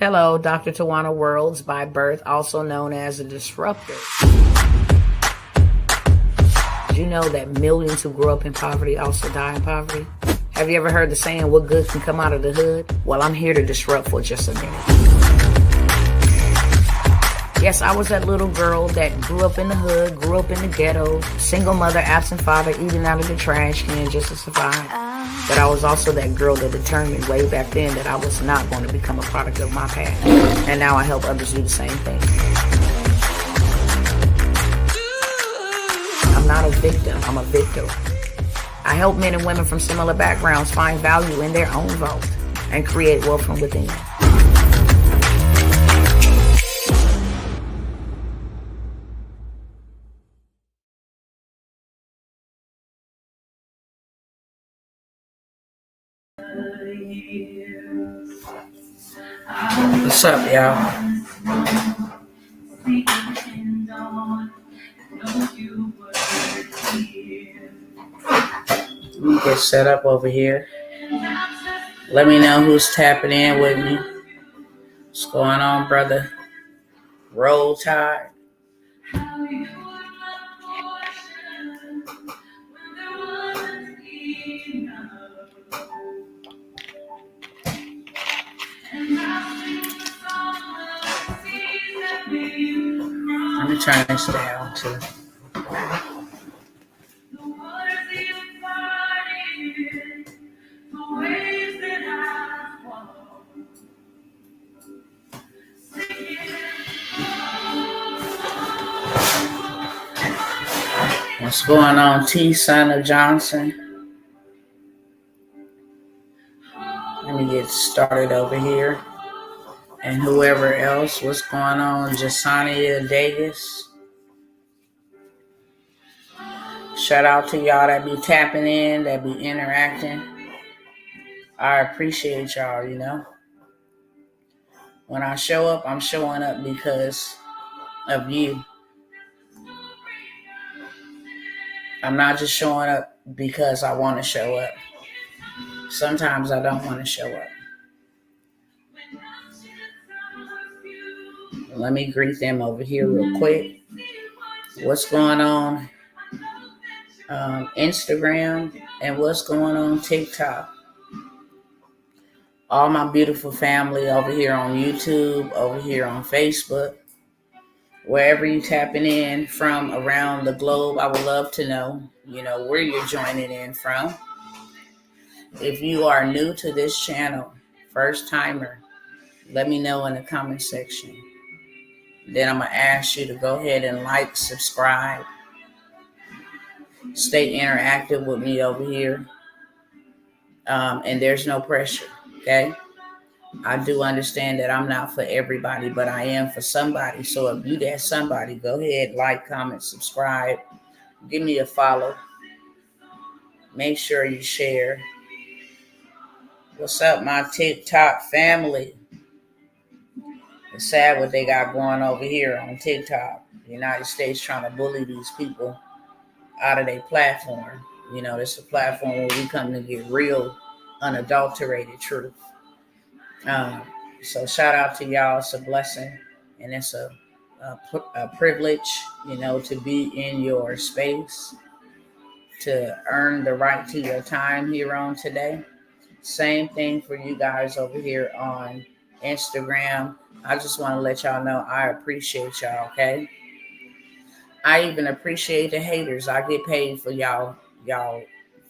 Hello, Dr. Tawana Worlds by birth, also known as a disruptor. Did you know that millions who grew up in poverty also die in poverty? Have you ever heard the saying, what good can come out of the hood? Well, I'm here to disrupt for just a minute. Yes, I was that little girl that grew up in the hood, grew up in the ghetto, single mother, absent father, eating out of the trash can just to survive. But I was also that girl that determined way back then that I was not going to become a product of my past. And now I help others do the same thing. I'm not a victim, I'm a victor. I help men and women from similar backgrounds find value in their own vault and create wealth from within. What's up, y'all? Let me get set up over here. Let me know who's tapping in with me. What's going on, brother? Roll Tide. Let me turn this down too. What's going on, T. Son of Johnson? Let me get started over here. And whoever else, what's going on, Jasania Davis? Shout out to y'all that be tapping in, that be interacting. I appreciate y'all, you know. When I show up, I'm showing up because of you. I'm not just showing up because I want to show up. Sometimes I don't want to show up. Let me greet them over here real quick. What's going on Instagram and what's going on TikTok? All my beautiful family over here on YouTube, over here on Facebook, wherever you tapping in from around the globe, I would love to know, where you're joining in from. If you are new to this channel, first timer, let me know in the comment section. Then I'm going to ask you to go ahead and like, subscribe, stay interactive with me over here. And there's no pressure, okay? I do understand that I'm not for everybody, but I am for somebody. So if you that somebody, go ahead, like, comment, subscribe, give me a follow. Make sure you share. What's up, my TikTok family? It's sad what they got going over here on TikTok. The United States trying to bully these people out of their platform. It's a platform where we come to get real, unadulterated truth. So shout out to y'all. It's a blessing, and it's a privilege, to be in your space, to earn the right to your time here on today. Same thing for you guys over here on Instagram. I just want to let y'all know I appreciate y'all, okay? I even appreciate the haters. I get paid for y'all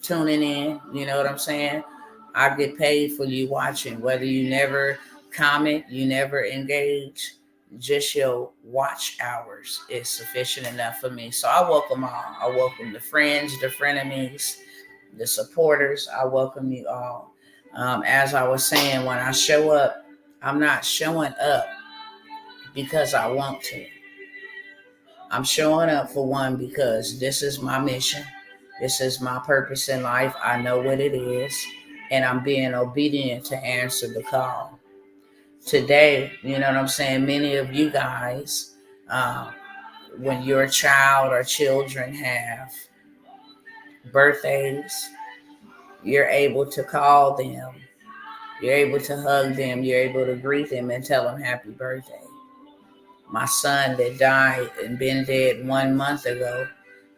tuning in, you know what I'm saying? I get paid for you watching, whether you never comment, you never engage, just your watch hours is sufficient enough for me. So I welcome all. I welcome the friends, the frenemies, the supporters. I welcome you all. As I was saying, when I show up, I'm not showing up because I want to. I'm showing up for one because this is my mission. This is my purpose in life. I know what it is. And I'm being obedient to answer the call. Today, you know what I'm saying? Many of you guys, when your child or children have birthdays, you're able to call them You're able to hug them. You're able to greet them and tell them happy birthday. My son that died and been dead 1 month ago,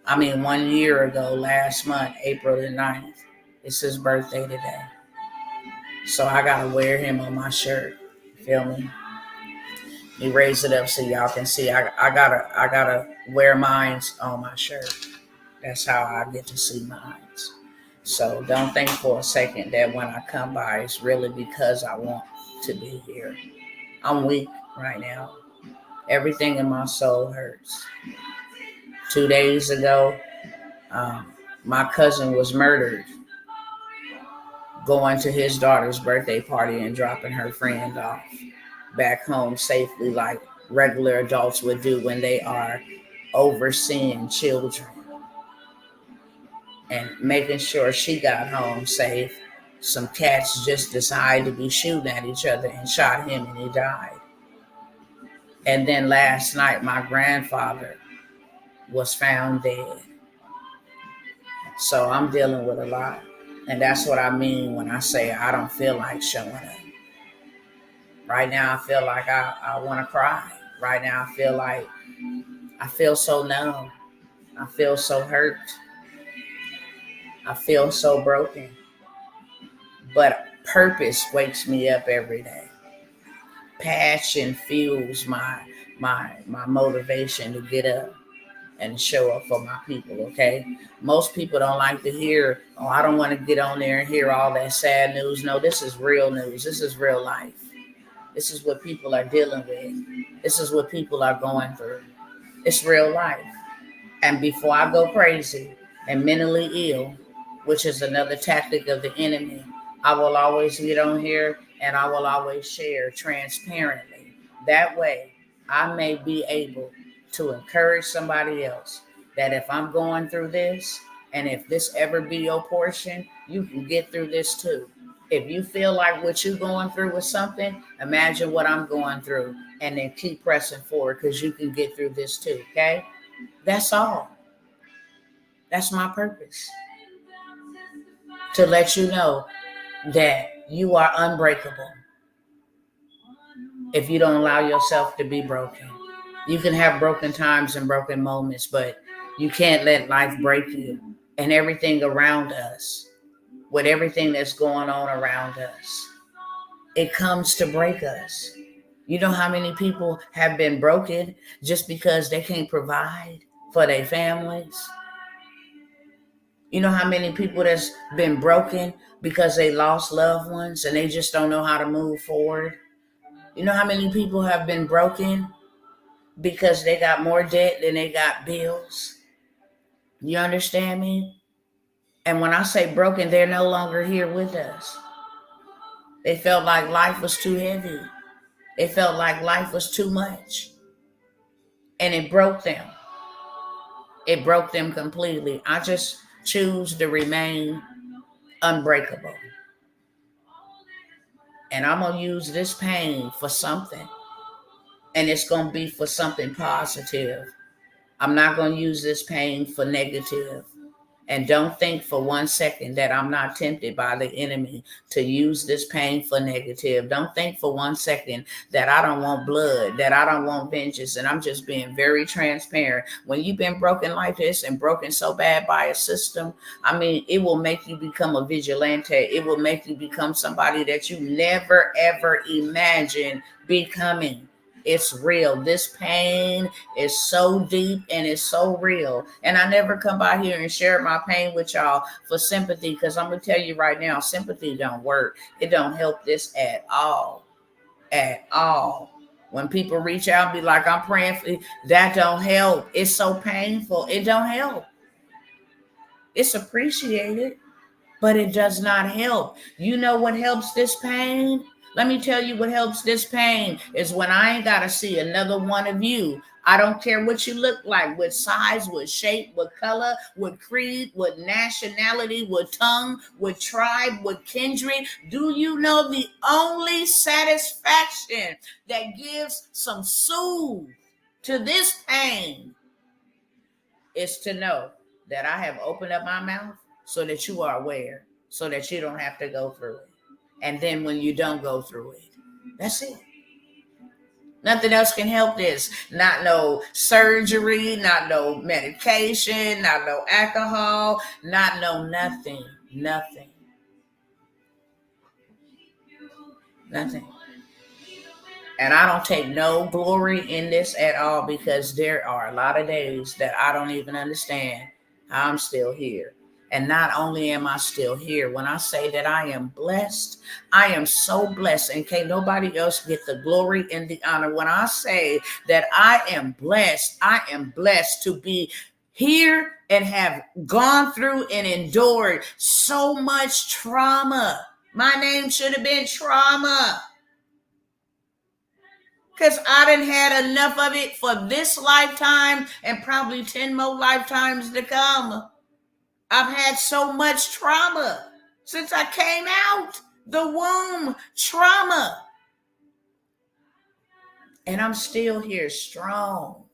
1 year ago, last month, April the 9th. It's his birthday today. So I gotta wear him on my shirt. Feel me? You raise it up so y'all can see. I gotta wear mines on my shirt. That's how I get to see mines. So don't think for a second that when I come by, it's really because I want to be here. I'm weak right now. Everything in my soul hurts. 2 days ago, um, my cousin was murdered going to his daughter's birthday party and dropping her friend off back home safely, like regular adults would do when they are overseeing children and making sure she got home safe. Some cats just decided to be shooting at each other and shot him, and he died. And then last night, my grandfather was found dead. So I'm dealing with a lot. And that's what I mean when I say I don't feel like showing up. Right now, I feel like I want to cry. Right now, I feel so numb. I feel so hurt. I feel so broken. But purpose wakes me up every day. Passion fuels my motivation to get up and show up for my people, okay? Most people don't like to hear, oh, I don't want to get on there and hear all that sad news. No, this is real news. This is real life. This is what people are dealing with. This is what people are going through. It's real life. And before I go crazy and mentally ill, which is another tactic of the enemy, I will always get on here and I will always share transparently. That way, I may be able to encourage somebody else that if I'm going through this, and if this ever be your portion, you can get through this too. If you feel like what you're going through is something, imagine what I'm going through and then keep pressing forward because you can get through this too, okay? That's all. That's my purpose. To let you know that you are unbreakable if you don't allow yourself to be broken. You can have broken times and broken moments, but you can't let life break you and everything around us, with everything that's going on around us. It comes to break us. You know how many people have been broken just because they can't provide for their families? You know how many people that's been broken because they lost loved ones and they just don't know how to move forward? You know how many people have been broken because they got more debt than they got bills? You understand me? And when I say broken, they're no longer here with us. They felt like life was too heavy. They felt like life was too much. And it broke them. It broke them completely. I just choose to remain unbreakable. And I'm going to use this pain for something. And it's going to be for something positive. I'm not going to use this pain for negative. And don't think for 1 second that I'm not tempted by the enemy to use this pain for negative. Don't think for 1 second that I don't want blood, that I don't want vengeance. And I'm just being very transparent. When you've been broken like this and broken so bad by a system, it will make you become a vigilante. It will make you become somebody that you never, ever imagined becoming. It's real. This pain is so deep and it's so real. And I never come by here and share my pain with y'all for sympathy, because I'm going to tell you right now, sympathy don't work. It don't help this at all. At all. When people reach out and be like, I'm praying for you, that don't help. It's so painful. It don't help. It's appreciated, but it does not help. You know what helps this pain? Let me tell you what helps this pain is when I ain't got to see another one of you. I don't care what you look like, what size, what shape, what color, what creed, what nationality, what tongue, what tribe, what kindred. Do you know the only satisfaction that gives some soothe to this pain is to know that I have opened up my mouth so that you are aware, so that you don't have to go through it. And then when you don't go through it, that's it. Nothing else can help this. Not no surgery, not no medication, not no alcohol, not no nothing. Nothing. Nothing. And I don't take no glory in this at all, because there are a lot of days that I don't even understand how I'm still here. And not only am I still here, when I say that I am blessed, I am so blessed, and can't nobody else get the glory and the honor. When I say that I am blessed to be here and have gone through and endured so much trauma. My name should have been Trauma, because I done had enough of it for this lifetime and probably 10 more lifetimes to come. I've had so much trauma since I came out the womb. Trauma. And I'm still here strong.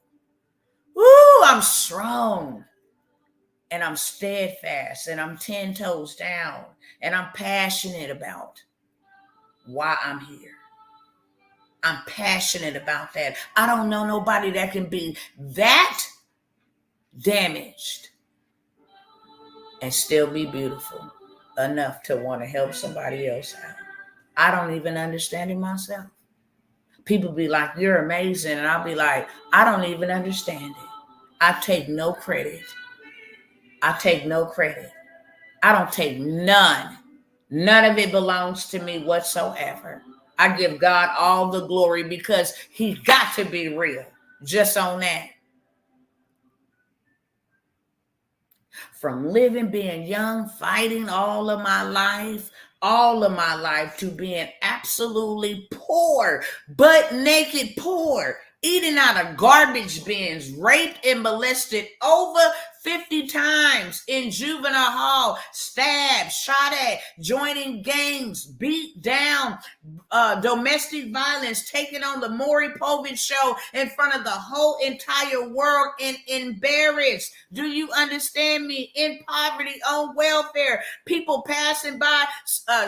Woo, I'm strong. And I'm steadfast. And I'm 10 toes down. And I'm passionate about why I'm here. I'm passionate about that. I don't know nobody that can be that damaged and still be beautiful enough to want to help somebody else out. I don't even understand it myself. People be like, you're amazing. And I'll be like, I don't even understand it. I take no credit. I take no credit. I don't take none. None of it belongs to me whatsoever. I give God all the glory, because he got to be real just on that. From living, being young, fighting all of my life, to being absolutely poor, butt naked poor, eating out of garbage bins, raped and molested over 50 times in juvenile hall, stabbed, shot at, joining gangs, beat down, domestic violence, taking on the Maury Povich show in front of the whole entire world and embarrassed. Do you understand me? In poverty, on welfare, people passing by,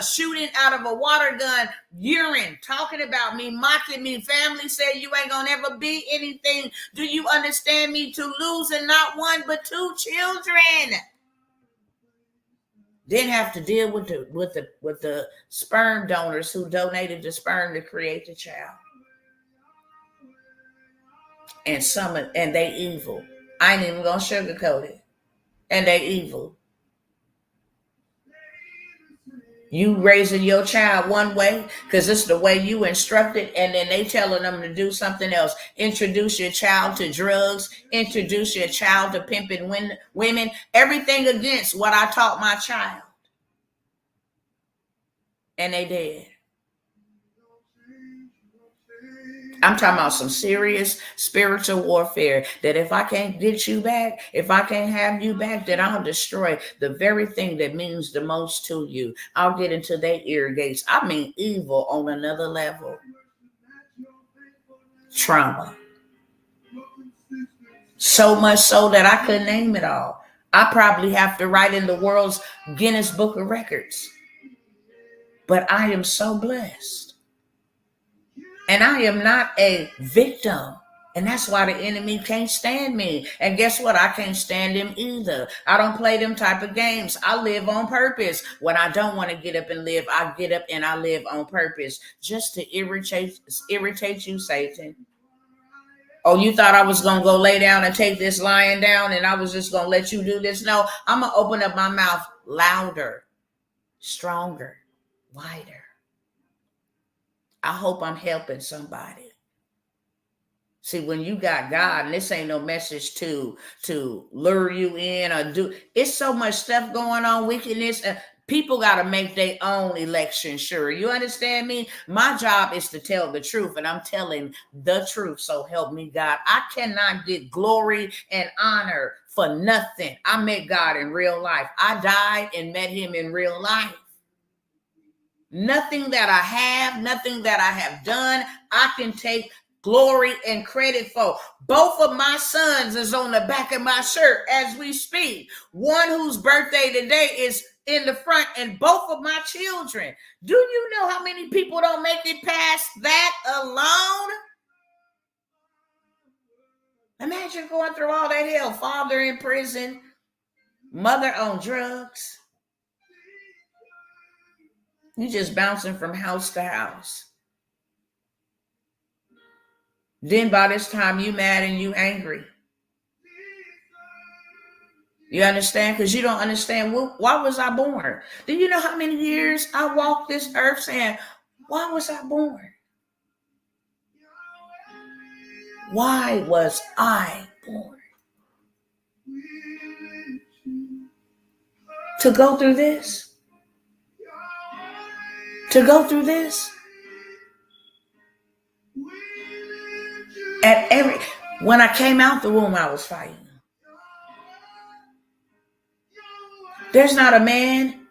shooting out of a water gun, urine, talking about me, mocking me. Family said you ain't gonna ever be anything. Do you understand me? To losing not one but two children. Then have to deal with the sperm donors who donated the sperm to create the child. And they evil. I ain't even gonna sugarcoat it. And they evil. You raising your child one way because it's the way you instructed, and then they telling them to do something else. Introduce your child to drugs. Introduce your child to pimping women. Everything against what I taught my child. And they did. I'm talking about some serious spiritual warfare, that if I can't get you back, if I can't have you back, then I'll destroy the very thing that means the most to you. I'll get into their ear gates. I mean, evil on another level. Trauma. So much so that I couldn't name it all. I probably have to write in the world's Guinness Book of Records. But I am so blessed. And I am not a victim. And that's why the enemy can't stand me. And guess what? I can't stand him either. I don't play them type of games. I live on purpose. When I don't want to get up and live, I get up and I live on purpose. Just to irritate you, Satan. Oh, you thought I was going to go lay down and take this lion down and I was just going to let you do this? No, I'm going to open up my mouth louder, stronger, wider. I hope I'm helping somebody. See, when you got God, and this ain't no message to lure you in or do, it's so much stuff going on, wickedness. People got to make their own election sure. You understand me? My job is to tell the truth, and I'm telling the truth. So help me God. I cannot get glory and honor for nothing. I met God in real life. I died and met him in real life. Nothing that I have, nothing that I have done, I can take glory and credit for. Both of my sons is on the back of my shirt as we speak. One whose birthday today is in the front and both of my children. Do you know how many people don't make it past that alone? Imagine going through all that hell. Father in prison, mother on drugs. You just bouncing from house to house. Then by this time you mad and you angry. You understand? Because you don't understand, why was I born? Do you know how many years I walked this earth saying, why was I born? Why was I born? To go through this? To go through this? When I came out the womb, I was fighting. There's not a man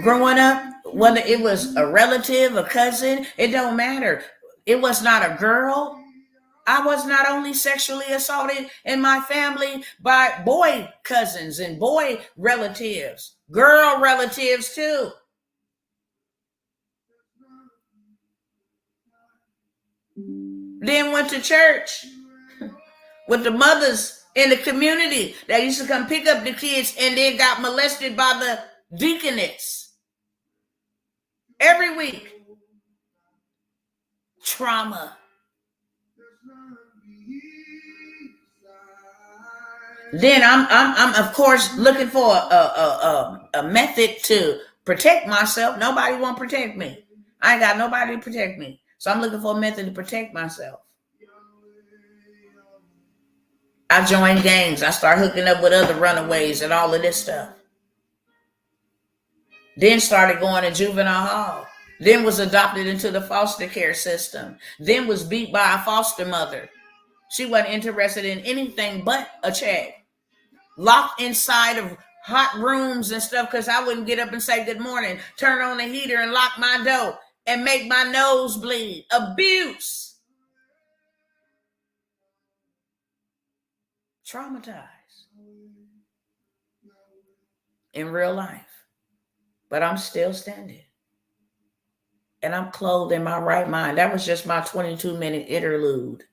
growing up, whether it was a relative, a cousin, it don't matter. It was not a girl. I was not only sexually assaulted in my family by boy cousins and boy relatives, girl relatives too. Then went to church with the mothers in the community that used to come pick up the kids and then got molested by the deaconess every week. Trauma. Then I'm of course looking for a method to protect myself. Nobody won't protect me. I ain't got nobody to protect me. So I'm looking for a method to protect myself. I joined gangs. I started hooking up with other runaways and all of this stuff. Then started going to juvenile hall. Then was adopted into the foster care system. Then was beat by a foster mother. She wasn't interested in anything but a check. Locked inside of hot rooms and stuff because I wouldn't get up and say good morning, turn on the heater and lock my door and make my nose bleed. Abuse. Traumatized. In real life. But I'm still standing. And I'm clothed in my right mind. That was just my 22-minute interlude.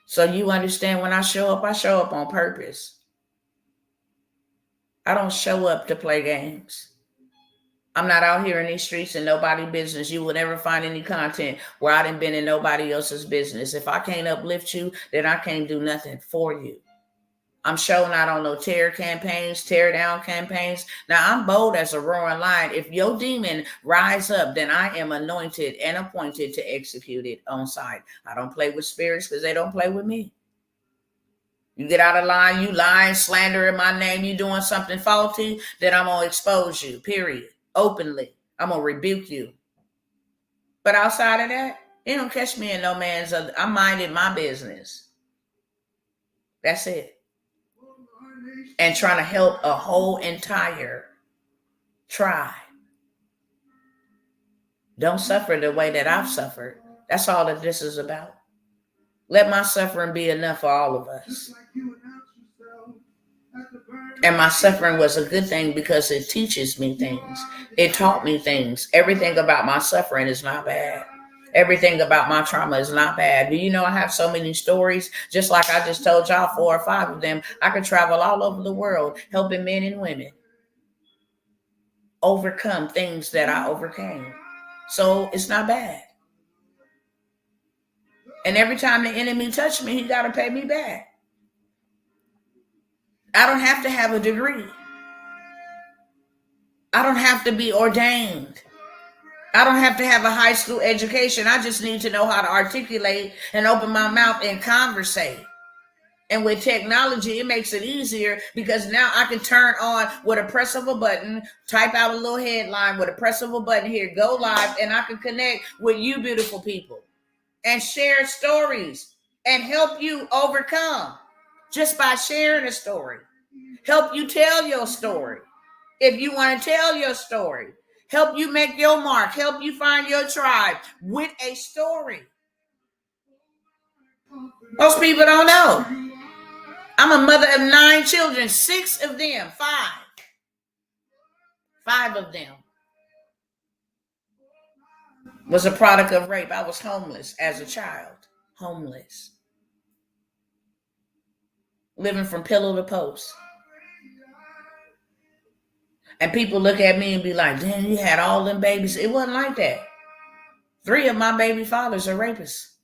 So you understand, when I show up on purpose. I don't show up to play games. I'm not out here in these streets in nobody's business. You will never find any content where I done been in nobody else's business. If I can't uplift you, then I can't do nothing for you. I'm showing out on no tear campaigns, tear down campaigns. Now, I'm bold as a roaring lion. If your demon rise up, then I am anointed and appointed to execute it on sight. I don't play with spirits because they don't play with me. You get out of line, you lying, slandering my name, you doing something faulty, then I'm going to expose you, period. Openly. I'm going to rebuke you. But outside of that, you don't catch me in no man's other. I'm minding my business. That's it. And trying to help a whole entire tribe. Don't suffer the way that I've suffered. That's all that this is about. Let my suffering be enough for all of us. And my suffering was a good thing because it teaches me things. It taught me things. Everything about my suffering is not bad. Everything about my trauma is not bad. Do you know I have so many stories? Just like I just told y'all 4 or 5 of them. I could travel all over the world helping men and women overcome things that I overcame. So it's not bad. And every time the enemy touched me, he got to pay me back. I don't have to have a degree. I don't have to be ordained. I don't have to have a high school education. I just need to know how to articulate and open my mouth and conversate. And with technology, it makes it easier because now I can turn on with a press of a button, type out a little headline with a press of a button here, go live, and I can connect with you beautiful people and share stories and help you overcome just by sharing a story. Help you tell your story. If you want to tell your story, help you make your mark, help you find your tribe with a story. Most people don't know. I'm a mother of 9 children, 6 of them, 5 5 of them was a product of rape. I was homeless as a child. Homeless. Living from pillow to post. And people look at me and be like, damn, you had all them babies. It wasn't like that. 3 of my baby fathers are rapists.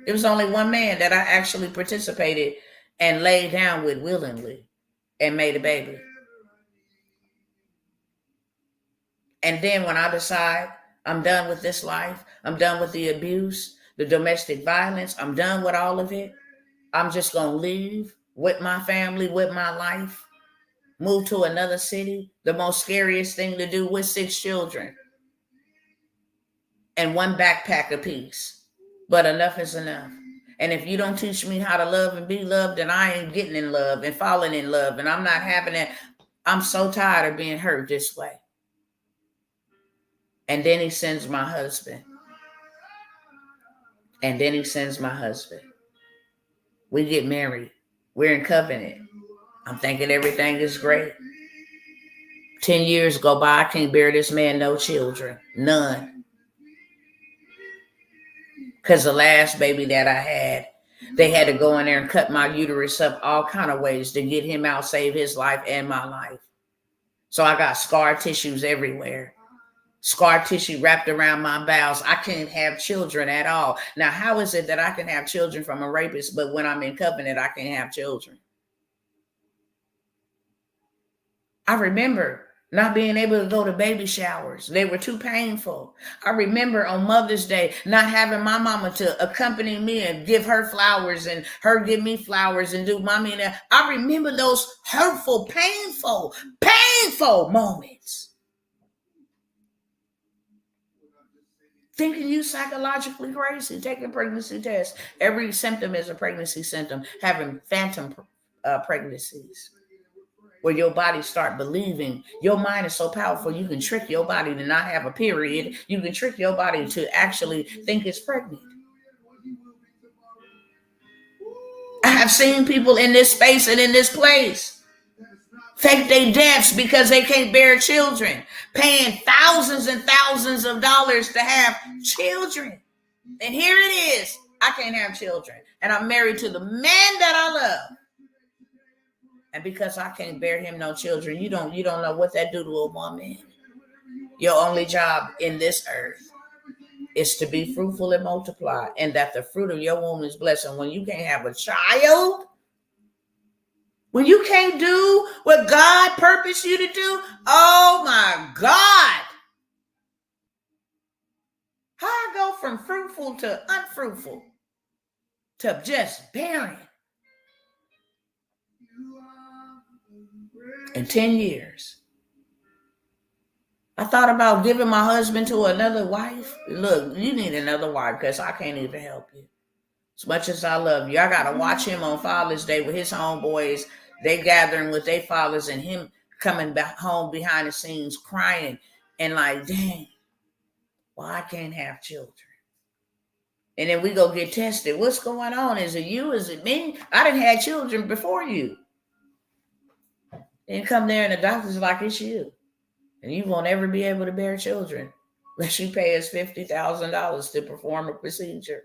It was only one man that I actually participated and laid down with willingly and made a baby. And then when I decide I'm done with this life, I'm done with the abuse, the domestic violence, I'm done with all of it, I'm just going to leave with my family, with my life, move to another city, the most scariest thing to do with 6 children and 1 backpack apiece. But enough is enough. And if you don't teach me how to love and be loved, then I ain't getting in love and falling in love. And I'm not having it. I'm so tired of being hurt this way. And then he sends my husband. We get married. We're in covenant. I'm thinking everything is great. 10 years go by. I can't bear this man no children. None. Because the last baby that I had, they had to go in there and cut my uterus up all kind of ways to get him out, save his life and my life. So I got scar tissues everywhere. Scar tissue wrapped around my bowels. I can't have children at all. Now, how is it that I can have children from a rapist, but when I'm in covenant, I can't have children? I remember not being able to go to baby showers. They were too painful. I remember on Mother's Day not having my mama to accompany me and give her flowers and her give me flowers and do mommy and that. I remember those hurtful, painful moments. Thinking you psychologically crazy, taking pregnancy tests. Every symptom is a pregnancy symptom. Having phantom pregnancies, where your body start believing. Your mind is so powerful, you can trick your body to not have a period. You can trick your body to actually think it's pregnant. I have seen people in this space and in this place fake their deaths because they can't bear children, paying thousands and thousands of dollars to have children. And here it is. I can't have children. And I'm married to the man that I love. And because I can't bear him no children, you don't know what that do to a woman. Your only job in this earth is to be fruitful and multiply, and that the fruit of your womb is blessed. And when you can't have a child, when you can't do what God purposed you to do, oh my God. How I go from fruitful to unfruitful to just barren in 10 years. I thought about giving my husband to another wife. Look, you need another wife because I can't even help you. As much as I love you, I got to watch him on Father's Day with his homeboys. They gathering with their fathers and him coming back home behind the scenes crying and like, dang, well, I can't have children. And then we go get tested. What's going on? Is it you? Is it me? I didn't have children before you. And come there and the doctor's like, it's you. And you won't ever be able to bear children unless you pay us $50,000 to perform a procedure.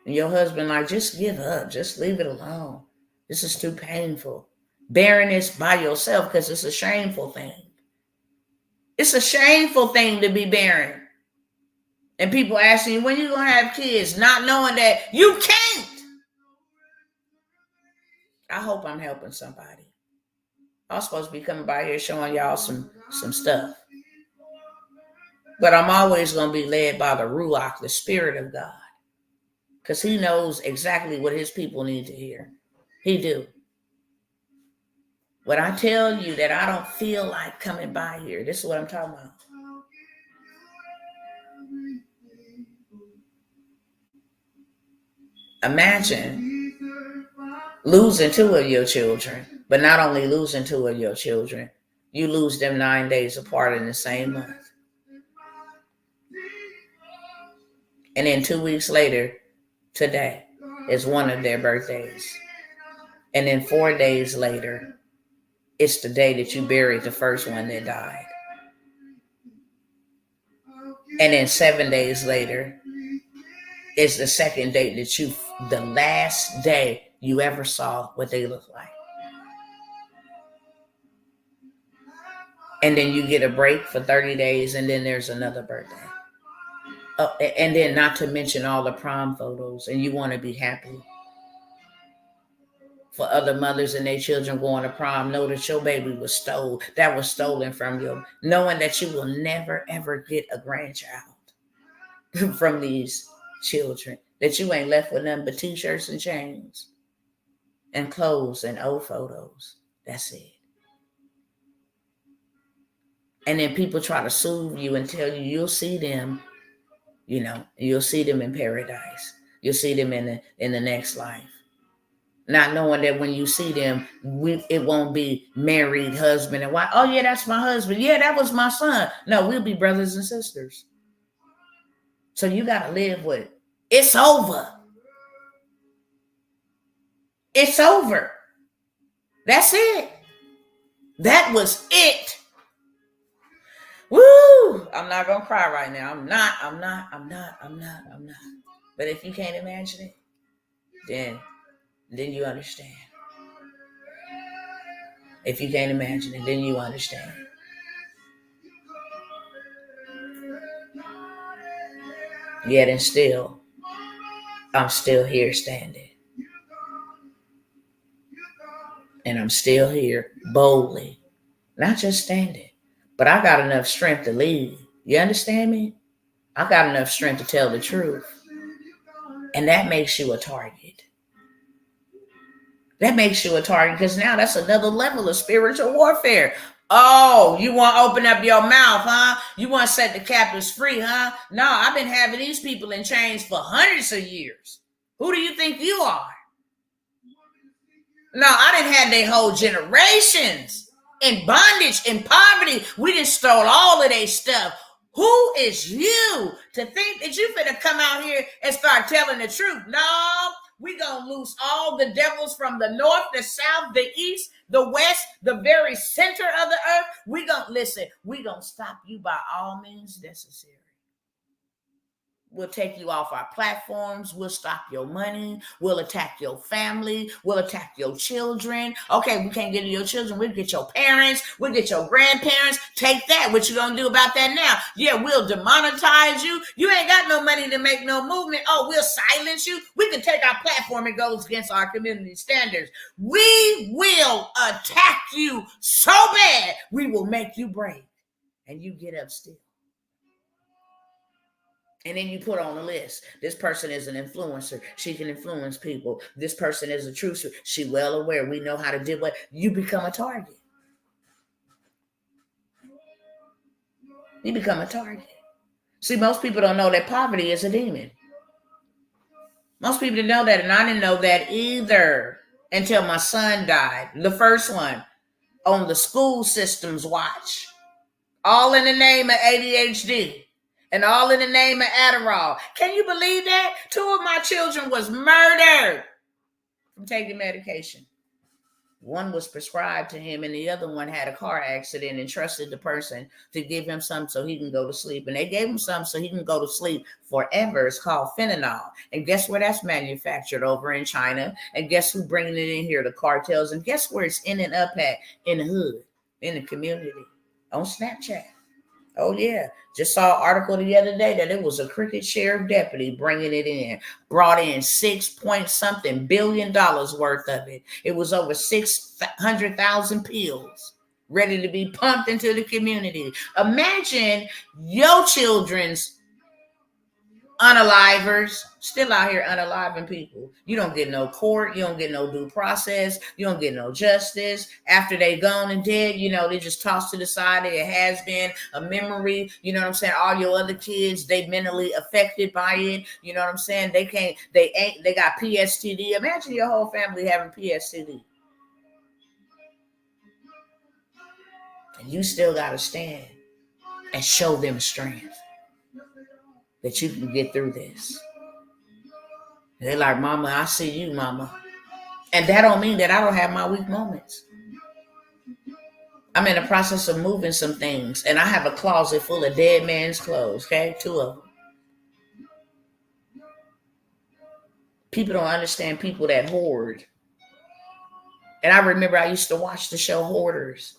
And your husband like, just give up. Just leave it alone. This is too painful. Bearing this by yourself because it's a shameful thing. It's a shameful thing to be barren. And people asking you, when you going to have kids, not knowing that you can't. I hope I'm helping somebody. I was supposed to be coming by here showing y'all some stuff. But I'm always going to be led by the Ruach, the Spirit of God. Because he knows exactly what his people need to hear. He do. When I tell you that I don't feel like coming by here, this is what I'm talking about. Imagine losing 2 of your children, but not only losing 2 of your children, you lose them 9 days apart in the same month. And then 2 weeks later, today is one of their birthdays. And then 4 days later, it's the day that you buried the first one that died. And then 7 days later, it's the second day that the last day you ever saw what they look like. And then you get a break for 30 days, and then there's another birthday. And then not to mention all the prom photos, and you want to be happy for other mothers and their children going to prom. Know that your baby was stolen. That was stolen from you. Knowing that you will never, ever get a grandchild from these children. That you ain't left with nothing but t-shirts and chains and clothes and old photos. That's it. And then people try to soothe you and tell you you'll see them, you'll see them in paradise. You'll see them in the next life. Not knowing that when you see them, it won't be married husband and wife. Oh, yeah, that's my husband. Yeah, that was my son. No, we'll be brothers and sisters. So you got to live with it. It's over. It's over. That's it. That was it. Woo! I'm not going to cry right now. I'm not. But if you can't imagine it, then you understand. If you can't imagine it, then you understand. Yet and still, I'm still here standing. And I'm still here boldly. Not just standing, but I got enough strength to lead. You understand me? I got enough strength to tell the truth. And that makes you a target. That makes you a target because now that's another level of spiritual warfare. Oh, you want to open up your mouth, huh? You want to set the captives free, huh? No, I've been having these people in chains for hundreds of years. Who do you think you are? No, I didn't have their whole generations in bondage, in poverty. We just stole all of their stuff. Who is you to think that you finna come out here and start telling the truth? No, we gonna loose all the devils from the north, the south, the east, the west, the very center of the earth. We gonna stop you by all means necessary. We'll take you off our platforms. We'll stop your money. We'll attack your family. We'll attack your children. Okay, we can't get to your children. We'll get your parents. We'll get your grandparents. Take that. What you gonna do about that now? Yeah, we'll demonetize you. You ain't got no money to make no movement. Oh, we'll silence you. We can take our platform and goes against our community standards. We will attack you so bad, we will make you break. And you get up still. And then you put on a list. This person is an influencer. She can influence people. This person is a truther. She well aware. We know how to do what. You become a target. You become a target. See, most people don't know that poverty is a demon. Most people didn't know that, and I didn't know that either until my son died. The first one on the school system's watch. All in the name of ADHD. And all in the name of Adderall. Can you believe that? 2 of my children was murdered from taking medication. One was prescribed to him, and the other one had a car accident and trusted the person to give him something so he can go to sleep. And they gave him something so he can go to sleep forever. It's called fentanyl. And guess where that's manufactured? Over in China. And guess who bringing it in here? The cartels. And guess where it's in and up at? In the hood, in the community, on Snapchat. Oh, yeah. Just saw an article the other day that it was a Cricket sheriff deputy bringing it in. Brought in $6 billion worth of it. It was over 600,000 pills ready to be pumped into the community. Imagine your children's unalivers still out here unaliving people. You don't get no court. You don't get no due process. You don't get no justice. After they gone and dead, they just tossed to the side. It has been a memory. You know what I'm saying? All your other kids, they mentally affected by it. You know what I'm saying? They got PSTD. Imagine your whole family having PSTD. And you still got to stand and show them strength that you can get through this. And they're like, Mama, I see you, Mama. And that don't mean that I don't have my weak moments. I'm in the process of moving some things, and I have a closet full of dead man's clothes, okay? 2 of them. People don't understand people that hoard. And I remember I used to watch the show Hoarders.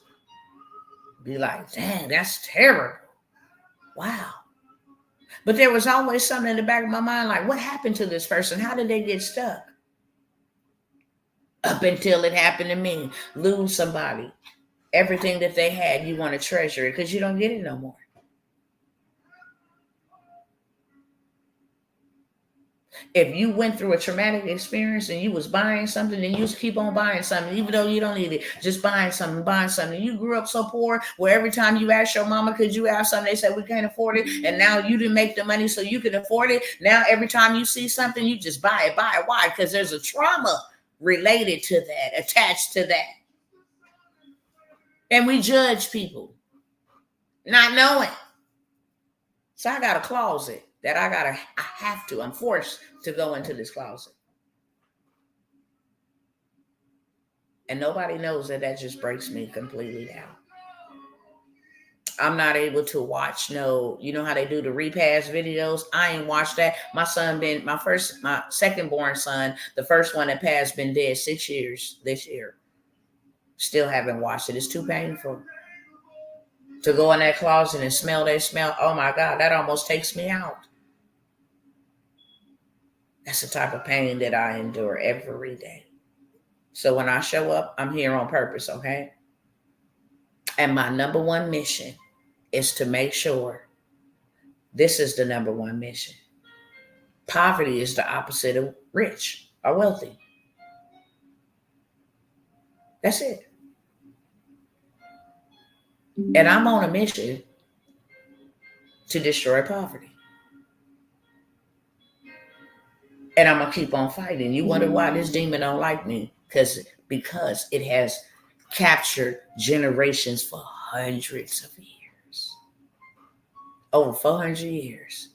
Be like, dang, that's terrible. Wow. But there was always something in the back of my mind like, what happened to this person? How did they get stuck? Up until it happened to me. Lose somebody. Everything that they had, you want to treasure it because you don't get it no more. If you went through a traumatic experience and you was buying something and you just keep on buying something, even though you don't need it, just buying something. You grew up so poor where every time you asked your mama, could you have something? They said, we can't afford it. And now you didn't make the money so you can afford it. Now, every time you see something, you just buy it. Why? Because there's a trauma related to that, attached to that. And we judge people not knowing. So I got a closet that I'm forced to go into this closet. And nobody knows that just breaks me completely down. I'm not able to watch you know how they do the repass videos? I ain't watched that. My second born son, the first one that passed, been dead 6 years this year. Still haven't watched it. It's too painful. To go in that closet and smell that smell, oh my God, that almost takes me out. That's the type of pain that I endure every day. So when I show up, I'm here on purpose, okay? And my number one mission is to make sure this is the number one mission. Poverty is the opposite of rich or wealthy. That's it. And I'm on a mission to destroy poverty. And I'm going to keep on fighting. You wonder why this demon don't like me? Because it has captured generations for hundreds of years. Over 400 years.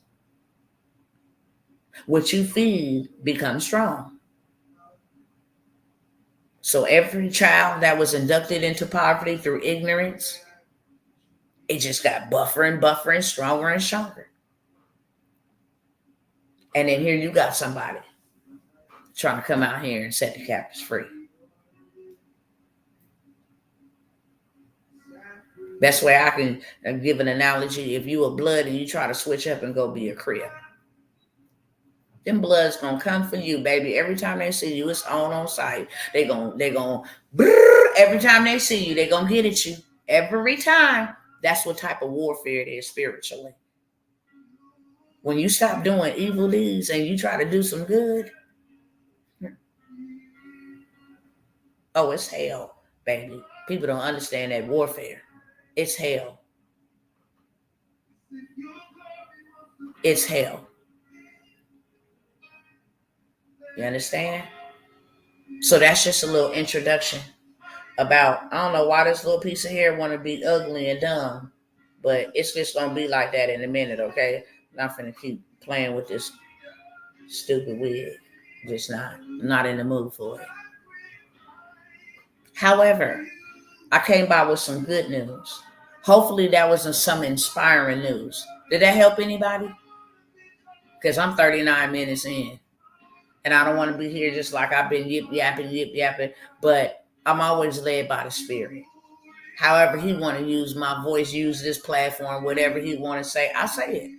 What you feed becomes strong. So every child that was inducted into poverty through ignorance, it just got buffering, stronger and stronger. And then here you got somebody trying to come out here and set the captives free. That's where I can give an analogy. If you a blood and you try to switch up and go be a Crip, them bloods gonna come for you, baby. Every time they see you, it's on sight. They gonna every time they see you, they gonna get at you. Every time. That's what type of warfare it is spiritually. When you stop doing evil deeds and you try to do some good, oh, it's hell, baby. People don't understand that warfare. It's hell. It's hell. You understand? So that's just a little introduction about, I don't know why this little piece of hair want to be ugly and dumb, but it's just going to be like that in a minute, okay? I'm not going to keep playing with this stupid wig. Just not in the mood for it. However, I came by with some good news. Hopefully that wasn't some inspiring news. Did that help anybody? Because I'm 39 minutes in. And I don't want to be here just like I've been yip yapping. But I'm always led by the Spirit. However he want to use my voice, use this platform, whatever he want to say, I say it.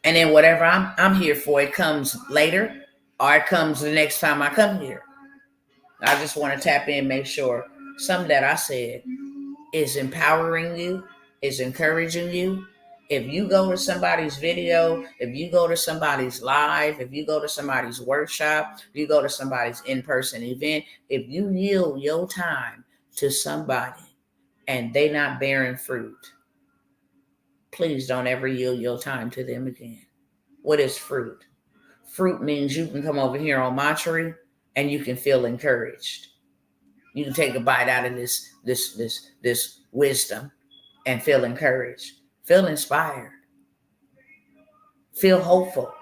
And then whatever I'm here for, it comes later or it comes the next time I come here. I just want to tap in, make sure something that I said is empowering you, is encouraging you. If you go to somebody's video, if you go to somebody's live, if you go to somebody's workshop, if you go to somebody's in-person event, if you yield your time to somebody and they not bearing fruit, please don't ever yield your time to them again. What is fruit? Fruit means you can come over here on my tree and you can feel encouraged. You can take a bite out of this wisdom and feel encouraged, feel inspired, feel hopeful.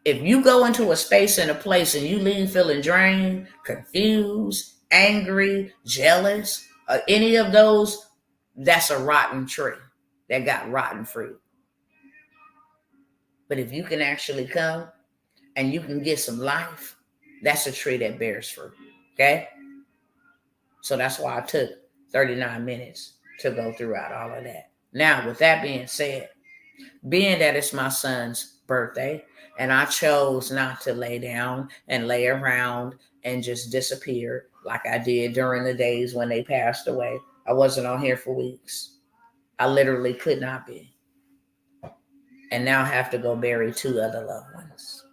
If you go into a space and a place and you leave feeling drained, confused, angry, jealous, any of those, that's a rotten tree that got rotten fruit. But if you can actually come and you can get some life, that's a tree that bears fruit. Okay? So that's why I took 39 minutes to go throughout all of that. Now, with that being said, being that it's my son's birthday, and I chose not to lay down and lay around and just disappear like I did during the days when they passed away. I wasn't on here for weeks. I literally could not be. And now I have to go bury 2 other loved ones.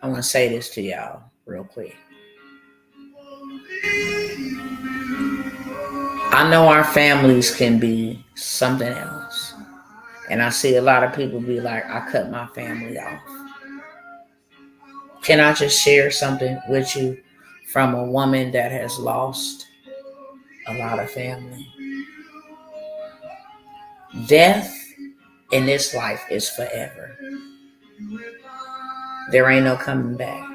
I want to say this to y'all real quick. I know our families can be something else. And I see a lot of people be like, I cut my family off. Can I just share something with you from a woman that has lost a lot of family? Death in this life is forever. There ain't no coming back.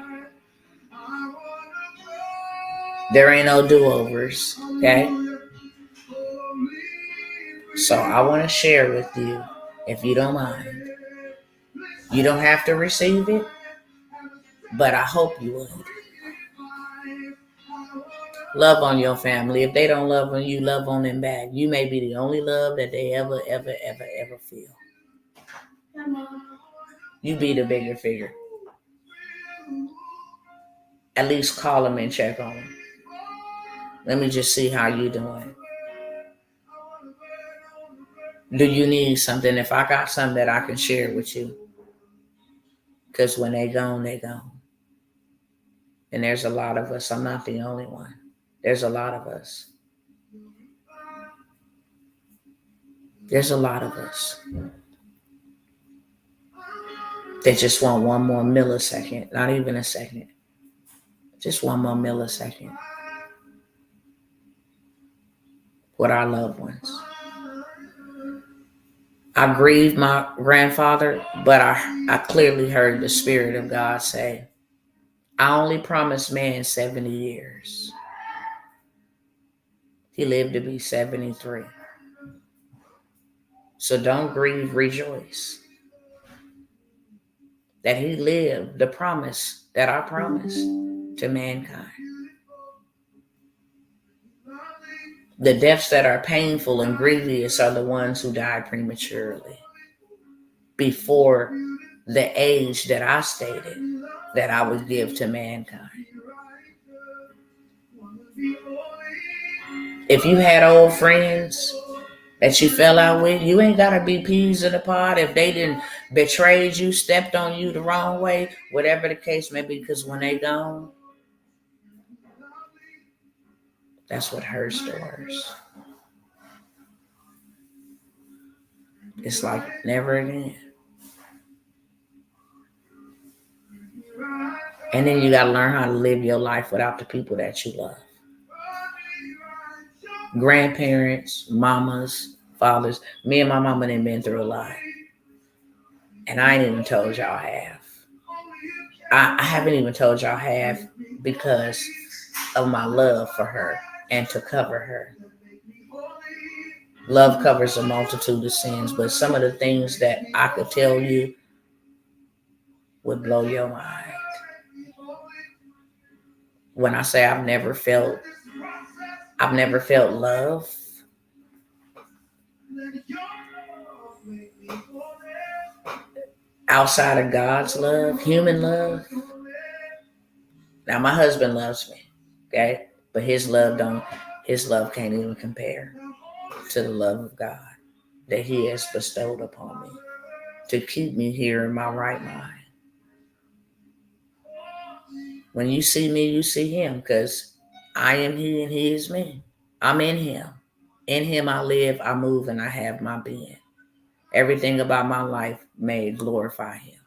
There ain't no do-overs, okay? So I want to share with you, if you don't mind. You don't have to receive it, but I hope you would. Love on your family. If they don't love on you, love on them back. You may be the only love that they ever feel. You be the bigger figure. At least call them and check on them. Let me just see how you doing. Do you need something? If I got something that I can share with you. Because when they gone, they gone. And there's a lot of us. I'm not the only one. There's a lot of us. There's a lot of us that just want one more millisecond, not even a second. Just one more millisecond with our loved ones. I grieved my grandfather, but I clearly heard the Spirit of God say, I only promised man 70 years. He lived to be 73. So don't grieve, rejoice that he lived the promise that I promised to mankind. The deaths that are painful and grievous are the ones who die prematurely, before the age that I stated that I would give to mankind. If you had old friends that you fell out with, you ain't got to be peas in the pod. If they didn't betrayed you, stepped on you the wrong way, whatever the case may be, because when they gone, that's what hurts the worst. It's like never again. And then you got to learn how to live your life without the people that you love. Grandparents, mamas, fathers. Me and my mama done been through a lot. And I ain't even told y'all half. I haven't even told y'all half because of my love for her and to cover her. Love covers a multitude of sins, but some of the things that I could tell you would blow your mind. When I say I've never felt love. Outside of God's love, human love. Now my husband loves me, okay? But his love can't even compare to the love of God that he has bestowed upon me to keep me here in my right mind. When you see me, you see him, because I am he and he is me. I'm in him. In him I live, I move, and I have my being. Everything about my life may glorify him.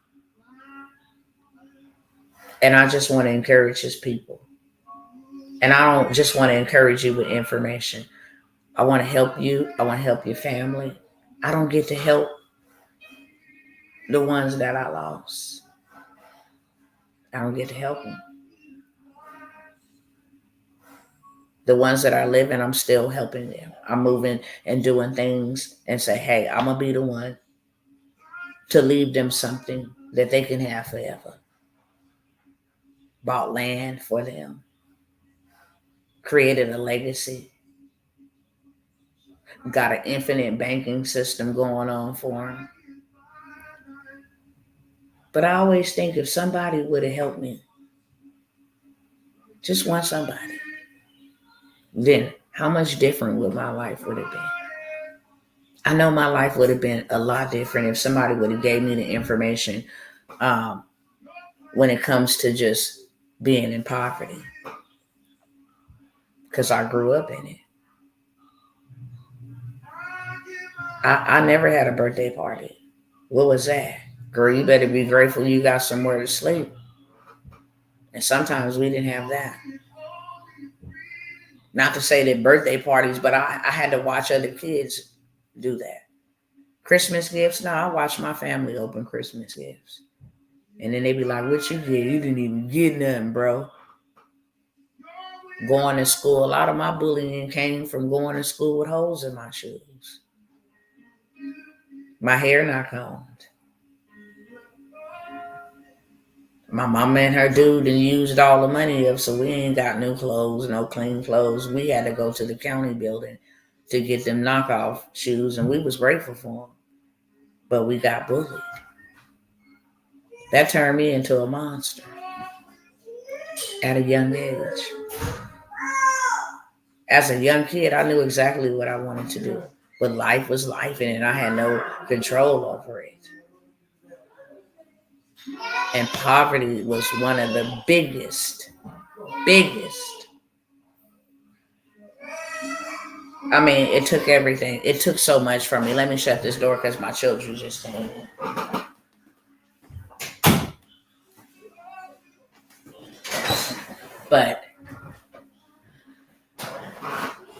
And I just want to encourage his people. And I don't just want to encourage you with information. I want to help you. I want to help your family. I don't get to help The ones that I lost, I don't get to help them. The ones that are living, I'm still helping them. I'm moving and doing things and say, hey, I'm going to be the one to leave them something that they can have forever. Bought land for them. Created a legacy. Got an infinite banking system going on for them. But I always think if somebody would have helped me, just one somebody, then how much different would my life would have been? I know my life would have been a lot different if somebody would have gave me the information when it comes to just being in poverty, because I grew up in it. I never had a birthday party. What was that? Girl, you better be grateful you got somewhere to sleep. And sometimes we didn't have that. Not to say that birthday parties, but I had to watch other kids do that. Christmas gifts? No, I watched my family open Christmas gifts. And then they be like, what you get? You didn't even get nothing, bro. Going to school, a lot of my bullying came from going to school with holes in my shoes. My hair not combed. My mama and her dude and used all the money up, so we ain't got new clothes, no clean clothes. We had to go to the county building to get them knockoff shoes, and we was grateful for them. But we got bullied. That turned me into a monster at a young age. As a young kid, I knew exactly what I wanted to do. But life was life, and I had no control over it. And poverty was one of the biggest. I mean, it took everything. It took so much from me. Let me shut this door because my children just came in. But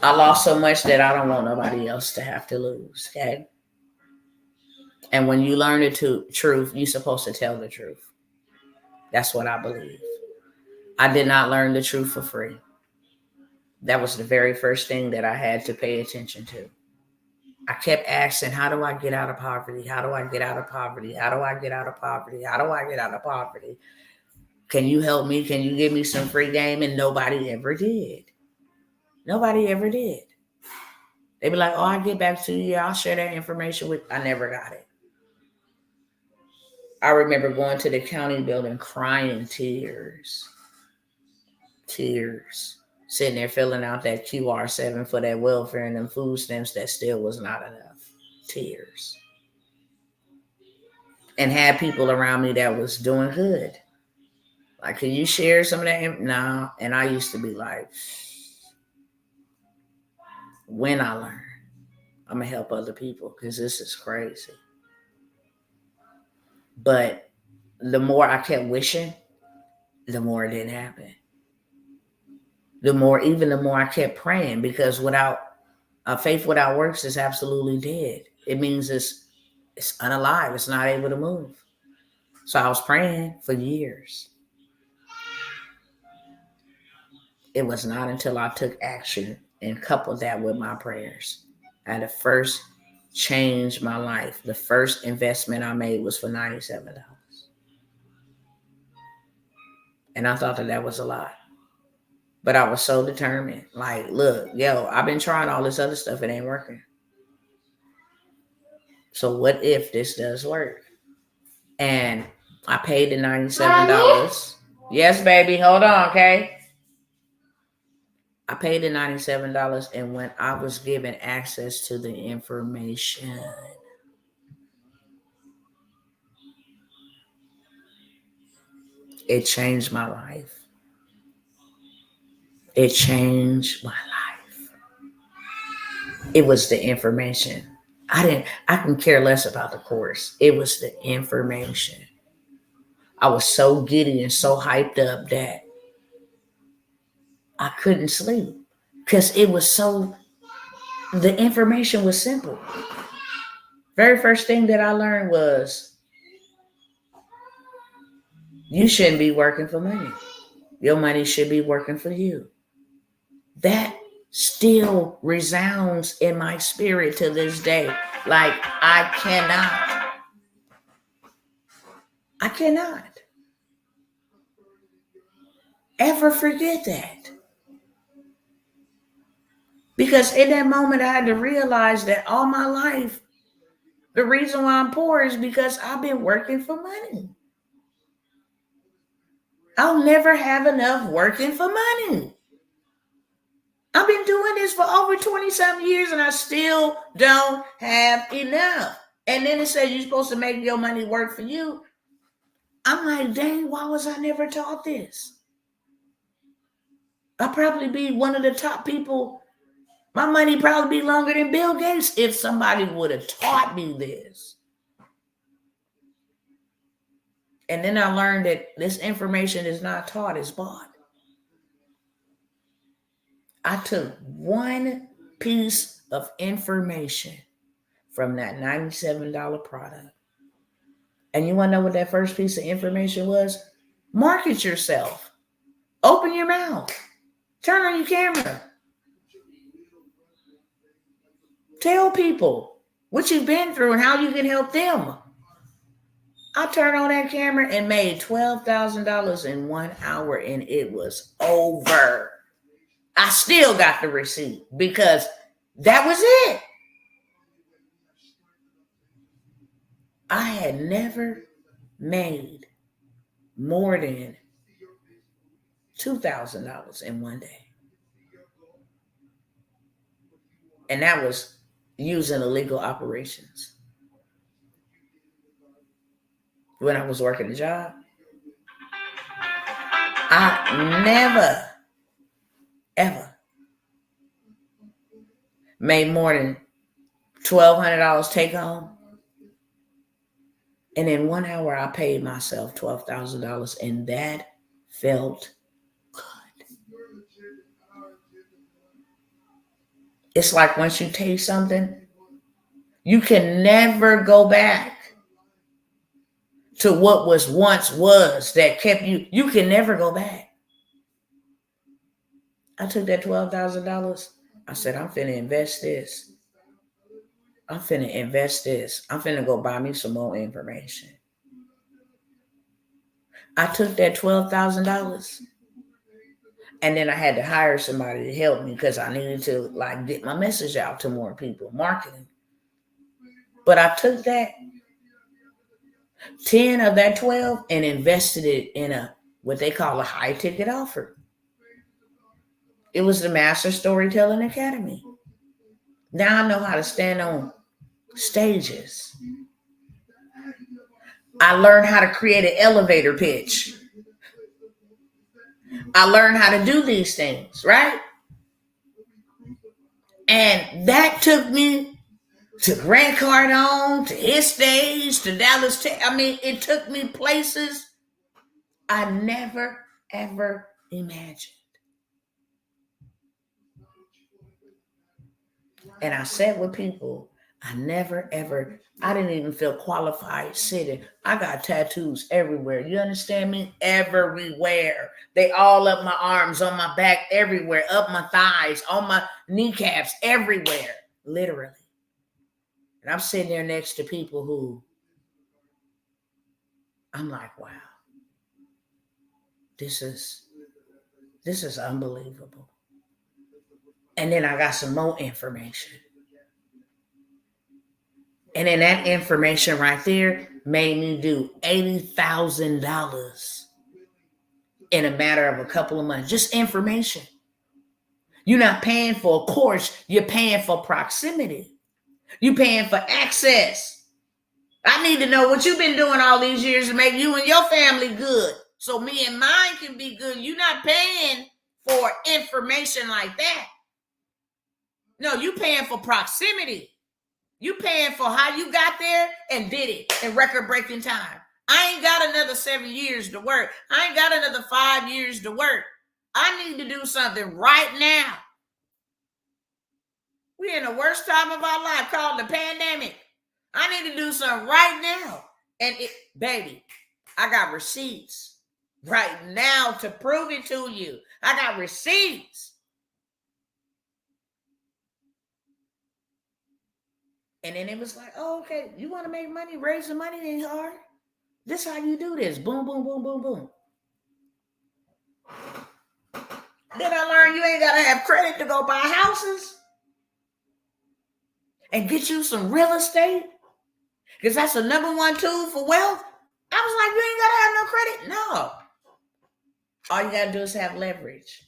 I lost so much that I don't want nobody else to have to lose, okay? And when you learn the truth, you're supposed to tell the truth. That's what I believe. I did not learn the truth for free. That was the very first thing that I had to pay attention to. I kept asking, how do I get out of poverty? How do I get out of poverty? How do I get out of poverty? How do I get out of poverty? Can you help me? Can you give me some free game? And nobody ever did. Nobody ever did. They'd be like, oh, I'll get back to you. I'll share that information with. I never got it. I remember going to the county building crying tears. Sitting there filling out that QR7 for that welfare and them food stamps that still was not enough. Tears. And had people around me that was doing good. Like, can you share some of that? No. And I used to be like, when I learn, I'm going to help other people because this is crazy. But the more I kept wishing, the more it didn't happen. The more I kept praying, because without faith without works is absolutely dead. It means it's unalive. It's not able to move. So I was praying for years. It was not until I took action and coupled that with my prayers. I had to first change my life. The first investment I made was for $97. And I thought that was a lot. But I was so determined. Like, look, I've been trying all this other stuff. It ain't working. So what if this does work? And I paid the $97. Yes, baby. Hold on, okay? I paid the $97, and when I was given access to the information, it changed my life. It changed my life. It was the information. I can care less about the course. It was the information. I was so giddy and so hyped up that I couldn't sleep because the information was simple. Very first thing that I learned was You shouldn't be working for money. Your money should be working for you. That still resounds in my spirit to this day. Like, I cannot ever forget that. Because in that moment, I had to realize that all my life, the reason why I'm poor is because I've been working for money. I'll never have enough working for money. I've been doing this for over 20-something years and I still don't have enough. And then it says you're supposed to make your money work for you. I'm like, dang, why was I never taught this? I'll probably be one of the top people. My money probably be longer than Bill Gates if somebody would have taught me this. And then I learned that this information is not taught, it's bought. I took one piece of information from that $97 product. And you want to know what that first piece of information was? Market yourself. Open your mouth. Turn on your camera. Tell people what you've been through and how you can help them. I turned on that camera and made $12,000 in 1 hour and it was over. I still got the receipt because that was it. I had never made more than $2,000 in one day. And that was using illegal operations. When I was working a job, I never, ever made more than $1,200 take home. And in 1 hour, I paid myself $12,000 and that felt good. It's like once you taste something, you can never go back to what was once was that kept you. You can never go back. I took that $12,000. I said, I'm finna invest this. I'm finna go buy me some more information. I took that $12,000 and then I had to hire somebody to help me because I needed to like get my message out to more people, marketing. But I took that 10 of that 12 and invested it in what they call a high ticket offer. It was the Master Storytelling Academy. Now I know how to stand on stages. I learned how to create an elevator pitch. I learned how to do these things, right? And that took me to Grant Cardone, to his stage, to Dallas. It took me places I never, ever imagined. And I sat with people I never, ever, I didn't even feel qualified sitting. I got tattoos everywhere. You understand me? Everywhere. They all up my arms, on my back, everywhere, up my thighs, on my kneecaps, everywhere, literally. And I'm sitting there next to people who I'm like, wow, this is unbelievable. And then I got some more information. And then that information right there made me do $80,000 in a matter of a couple of months. Just information. You're not paying for a course. You're paying for proximity. You're paying for access. I need to know what you've been doing all these years to make you and your family good. So me and mine can be good. You're not paying for information like that. No, you're paying for proximity. You paying for how you got there and did it in record-breaking time. I ain't got another 7 years to work. I ain't got another 5 years to work. I need to do something right now. We're in the worst time of our life called the pandemic. I need to do something right now. And baby, I got receipts. right now to prove it to you. I got receipts. And then it was like, oh, okay, you want to make money, raise the money ain't hard. This how you do this. Boom, boom, boom, boom, boom. Then I learned you ain't got to have credit to go buy houses and get you some real estate, because that's the number one tool for wealth. I was like, you ain't got to have no credit. No. All you got to do is have leverage.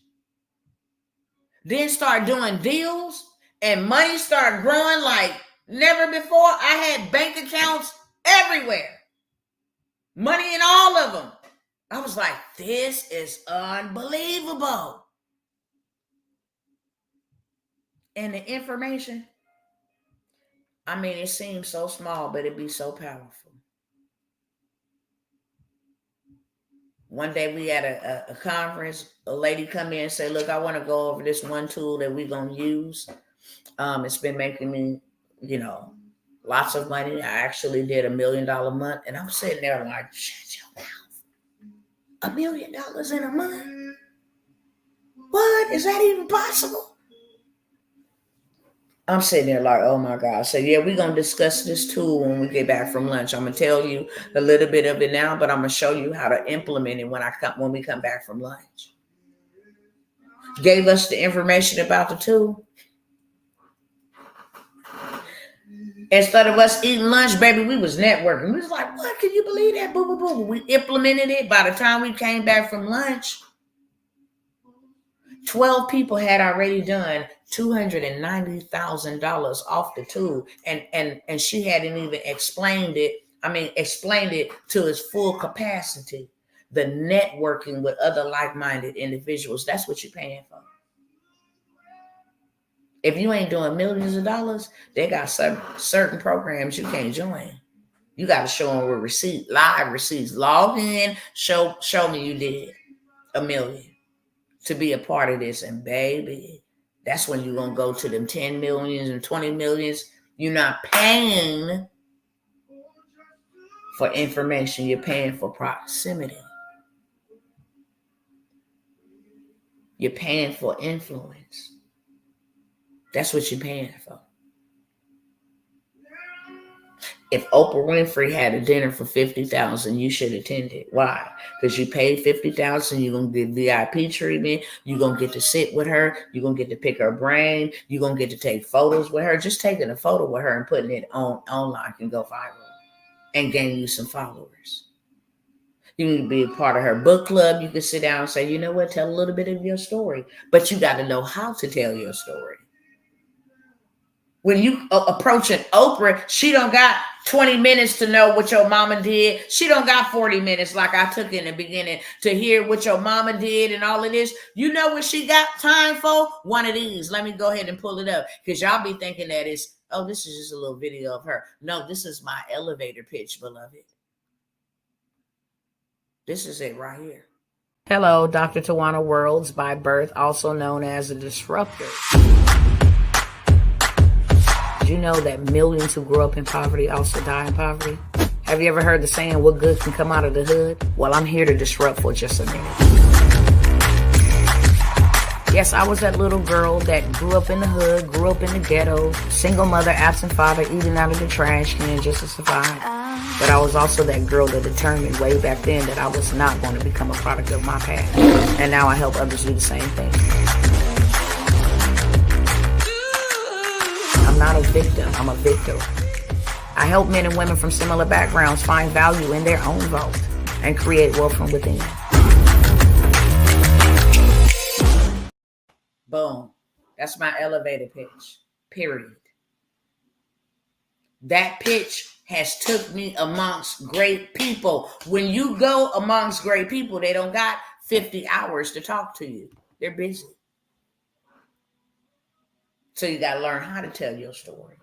Then start doing deals and money start growing like never before. I had bank accounts everywhere. Money in all of them. I was like, this is unbelievable. And the information, I mean, it seems so small, but it'd be so powerful. One day we had a conference, a lady come in and say, look, I want to go over this one tool that we're going to use. It's been making me, lots of money. I actually did $1 million a month. And I'm sitting there like, shut your mouth. $1 million in a month? What? Is that even possible? I'm sitting there like, oh my God. So yeah, we're going to discuss this tool when we get back from lunch. I'm going to tell you a little bit of it now, but I'm going to show you how to implement it when we come back from lunch. Gave us the information about the tool. Instead of us eating lunch, baby, we was networking. We was like, what? Can you believe that? Boo, boo, boo. We implemented it. By the time we came back from lunch, 12 people had already done $290,000 off the tool. And she hadn't even explained it to its full capacity. The networking with other like-minded individuals, that's what you're paying for. If you ain't doing millions of dollars, they got certain programs you can't join. You got to show them with live receipts. Log in, show me you did $1 million to be a part of this. And baby, that's when you're going to go to them 10 millions and 20 millions. You're not paying for information. You're paying for proximity. You're paying for influence. That's what you're paying for. If Oprah Winfrey had a dinner for $50,000, you should attend it. Why? Because you paid $50,000. You're gonna get VIP treatment. You're gonna get to sit with her. You're gonna get to pick her brain. You're gonna get to take photos with her. Just taking a photo with her and putting it online can go viral and gain you some followers. You need to be a part of her book club. You can sit down and say, you know what? Tell a little bit of your story, but you got to know how to tell your story. When you approaching Oprah, she don't got 20 minutes to know what your mama did. She don't got 40 minutes like I took in the beginning to hear what your mama did and all of this. You know what she got time for? One of these. Let me go ahead and pull it up, because y'all be thinking that it's, oh, this is just a little video of her. No, this is my elevator pitch, beloved. This is it right here. Hello, Dr. Tawana Worlds by birth, also known as a disruptor. Did you know that millions who grow up in poverty also die in poverty? Have you ever heard the saying, what good can come out of the hood? Well, I'm here to disrupt for just a minute. Yes, I was that little girl that grew up in the hood, grew up in the ghetto, single mother, absent father, eating out of the trash can just to survive. But I was also that girl that determined way back then that I was not going to become a product of my past. And now I help others do the same thing. I'm not a victim, I'm a victor. I help men and women from similar backgrounds find value in their own vote and create wealth from within. Boom. That's my elevator pitch, period. That pitch has took me amongst great people. When you go amongst great people, they don't got 50 hours to talk to you. They're busy. So you got to learn how to tell your story.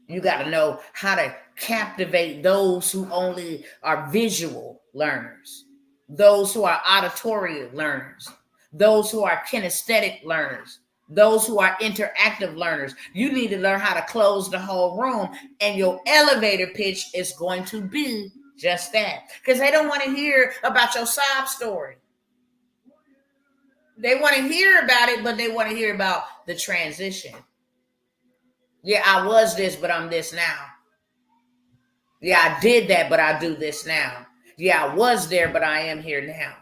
You got to know how to captivate those who only are visual learners, those who are auditory learners, those who are kinesthetic learners, those who are interactive learners. You need to learn how to close the whole room, and your elevator pitch is going to be Just that. Because they don't want to hear about your sob story. They want to hear about it, but they want to hear about the transition. Yeah, I was this, but I'm this now. Yeah, I did that, but I do this now. Yeah, I was there, but I am here now.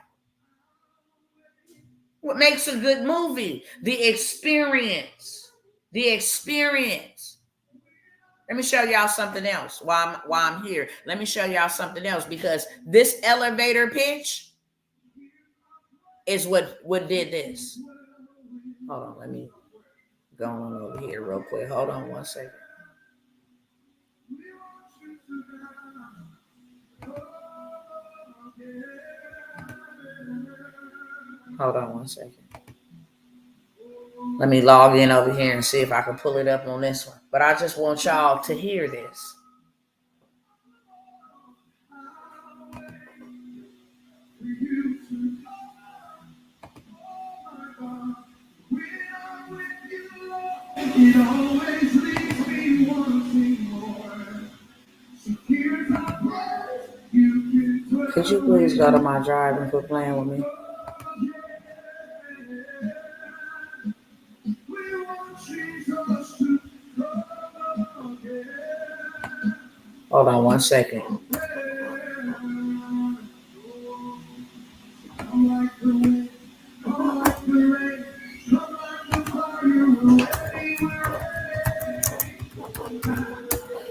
What makes a good movie? The experience. The experience. Let me show y'all something else while I'm here. Let me show y'all something else, because this elevator pitch is what did this. Hold on, let me go on over here real quick. Hold on one second. Hold on one second. Let me log in over here and see if I can pull it up on this one. But I just want y'all to hear this. Could you please go to my drive and quit playing with me? Hold on one second.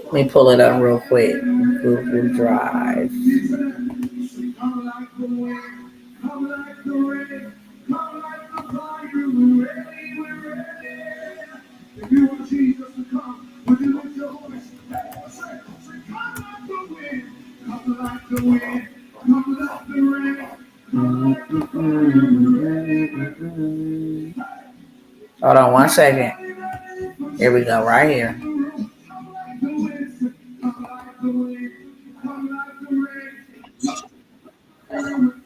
Let me pull it up real quick. Google Drive. Hold on one second. Here we go, right here.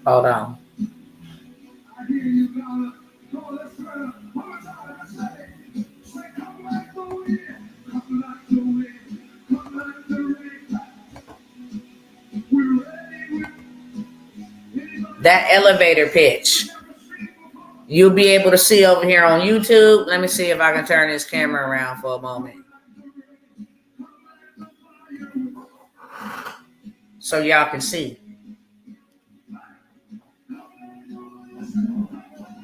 Hold on. That elevator pitch, you'll be able to see over here on YouTube. Let me see if I can turn this camera around for a moment, so y'all can see.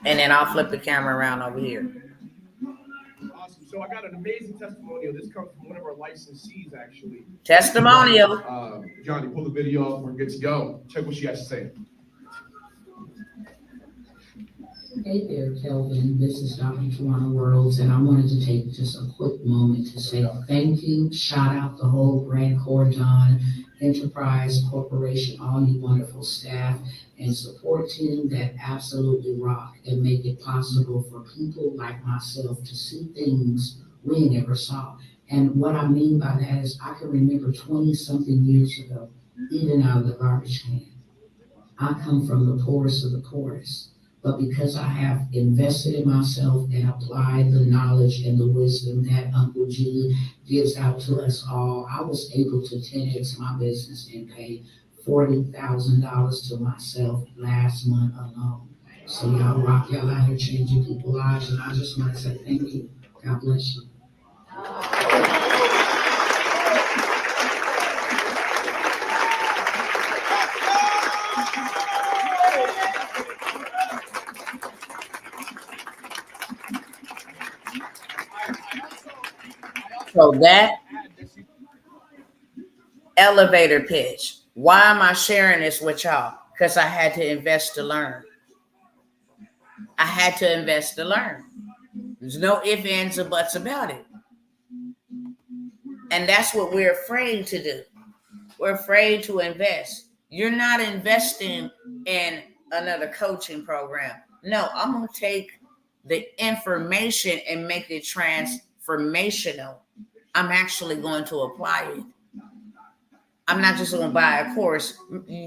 And then I'll flip the camera around over here. Awesome. So I got an amazing testimonial. This comes from one of our licensees, actually. Testimonial. Johnny, pull the video up. We're good to go. Check what she has to say. Hey there, Kelvin. This is Dr. Tawana Worlds, and I wanted to take just a quick moment to say thank you. Shout out the whole Grand Cordon Enterprise Corporation, all you wonderful staff and support team that absolutely rock and make it possible for people like myself to see things we never saw. And what I mean by that is I can remember 20-something years ago, eating out of the garbage can. I come from the poorest of the poorest. But because I have invested in myself and applied the knowledge and the wisdom that Uncle G gives out to us all, I was able to 10x my business and pay $40,000 to myself last month alone. So y'all rock, y'all out here changing people's lives, and I just want to say thank you. God bless you. So that elevator pitch. Why am I sharing this with y'all? Because I had to invest to learn. I had to invest to learn. There's no ifs, ands, or buts about it. And that's what we're afraid to do. We're afraid to invest. You're not investing in another coaching program. No, I'm going to take the information and make it transformational. I'm actually going to apply it. I'm not just going to buy a course.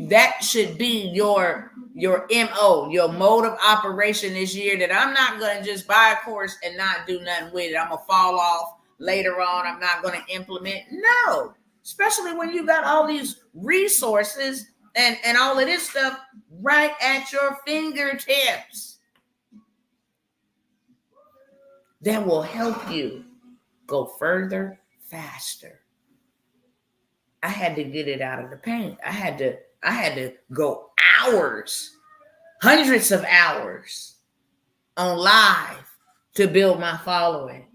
That should be your MO, your mode of operation this year, that I'm not going to just buy a course and not do nothing with it. I'm going to fall off later on. I'm not going to implement. No. especially when you got all these resources and all of this stuff right at your fingertips that will help you go further, faster. I had to get it out of the paint. I had to go hours, hundreds of hours on live to build my following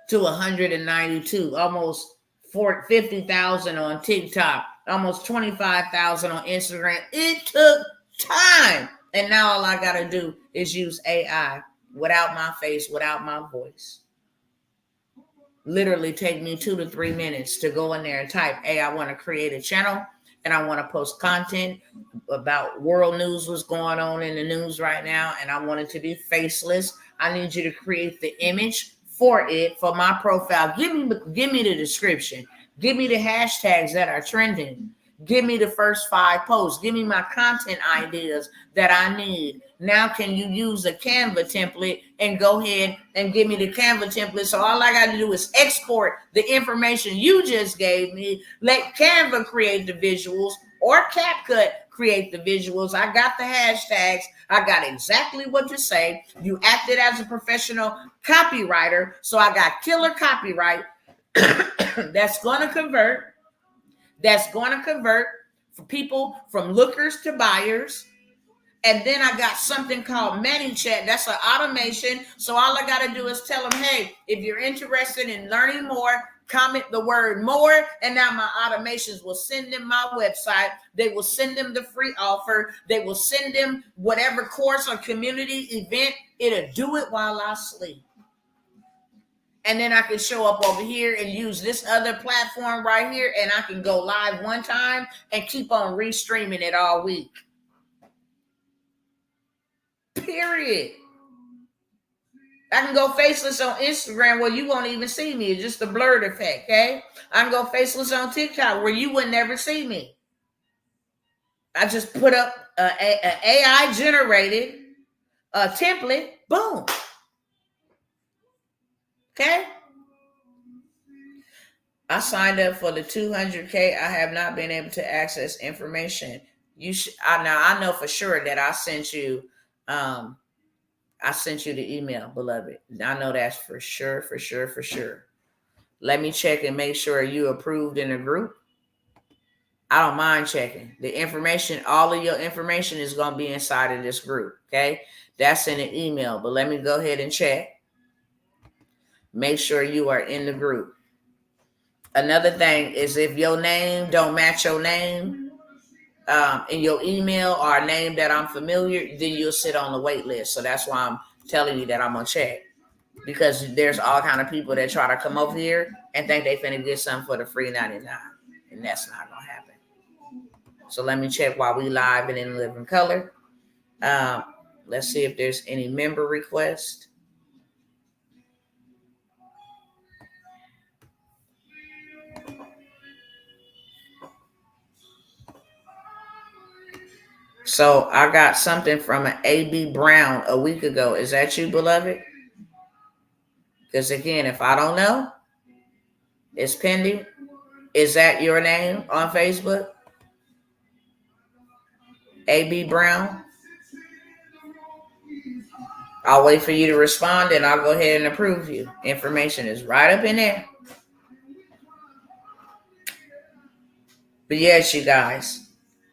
to 192, almost 50,000 on TikTok, almost 25,000 on Instagram. It took time. And now all I got to do is use AI without my face, without my voice. Literally take me 2 to 3 minutes to go in there and type, hey, I want to create a channel and I want to post content about world news, what's going on in the news right now, and I want it to be faceless. I need you to create the image for it, for my profile. Give me the description. Give me the hashtags that are trending. Give me the first 5 posts. Give me my content ideas that I need. Now, can you use a Canva template and go ahead and give me the Canva template? So all I got to do is export the information you just gave me. Let Canva create the visuals or CapCut create the visuals. I got the hashtags. I got exactly what to say. You acted as a professional copywriter. So I got killer copyright that's going to convert. That's going to convert for people from lookers to buyers. And then I got something called ManyChat. That's an automation. So all I got to do is tell them, hey, if you're interested in learning more, comment the word more. And now my automations will send them my website. They will send them the free offer. They will send them whatever course or community event. It'll do it while I sleep. And then I can show up over here and use this other platform right here. And I can go live one time and keep on restreaming it all week. Period. I can go faceless on Instagram where you won't even see me. It's just a blurred effect, okay? I can go faceless on TikTok where you would never see me. I just put up an AI generated template. Boom. Okay? I signed up for the 200K. I have not been able to access information. I know for sure that I sent you the email, beloved. I know that's for sure. Let me check and make sure you approved in the group. I don't mind checking. The information, all of your information is going to be inside of this group, okay? That's in the email, but let me go ahead and check. Make sure you are in the group. Another thing is if your name don't match your name in your email or a name that I'm familiar, then you'll sit on the wait list. So that's why I'm telling you that I'm going to check. Because there's all kind of people that try to come over here and think they finna get something for the free 99. And that's not going to happen. So let me check while we live and in living color. Let's see if there's any member request. So I got something from an A.B. Brown a week ago. Is that you, beloved? Because again, if I don't know, it's pending. Is that your name on Facebook? A.B. Brown? I'll wait for you to respond and I'll go ahead and approve you. Information is right up in there. But yes, you guys,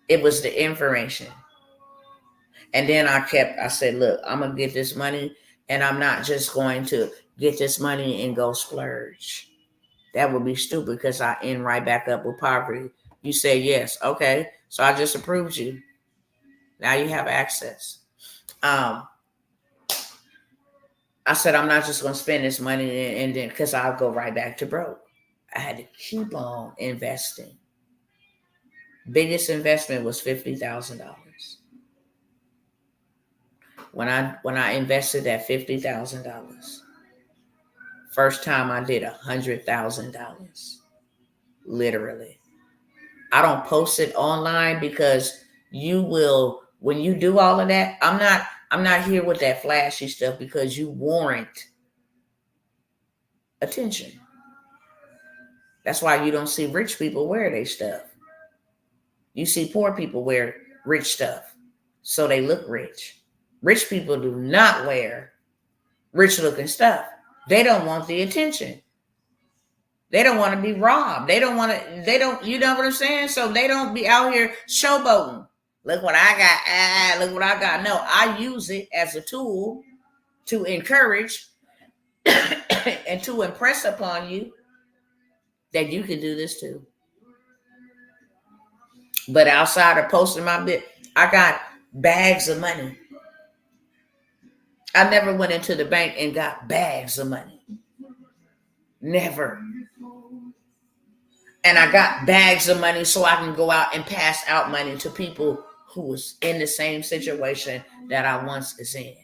it was the information. And then I said, look, I'm going to get this money and I'm not just going to get this money and go splurge. That would be stupid because I end right back up with poverty. You say yes. Okay. So I just approved you. Now you have access. I said, I'm not just going to spend this money and then because I'll go right back to broke. I had to keep on investing. Biggest investment was $50,000. When I invested that $50,000, first time I did $100,000, literally. I don't post it online because you will, when you do all of that, I'm not here with that flashy stuff because you warrant attention. That's why you don't see rich people wear their stuff. You see poor people wear rich stuff, so they look rich. Rich people do not wear rich looking stuff. They don't want the attention. They don't want to be robbed. They don't, you know what I'm saying? So they don't be out here showboating. Look what I got. Look what I got. No, I use it as a tool to encourage and to impress upon you that you can do this too. But outside of posting my bit, I got bags of money. I never went into the bank and got bags of money. Never. And I got bags of money so I can go out and pass out money to people who was in the same situation that I once was in.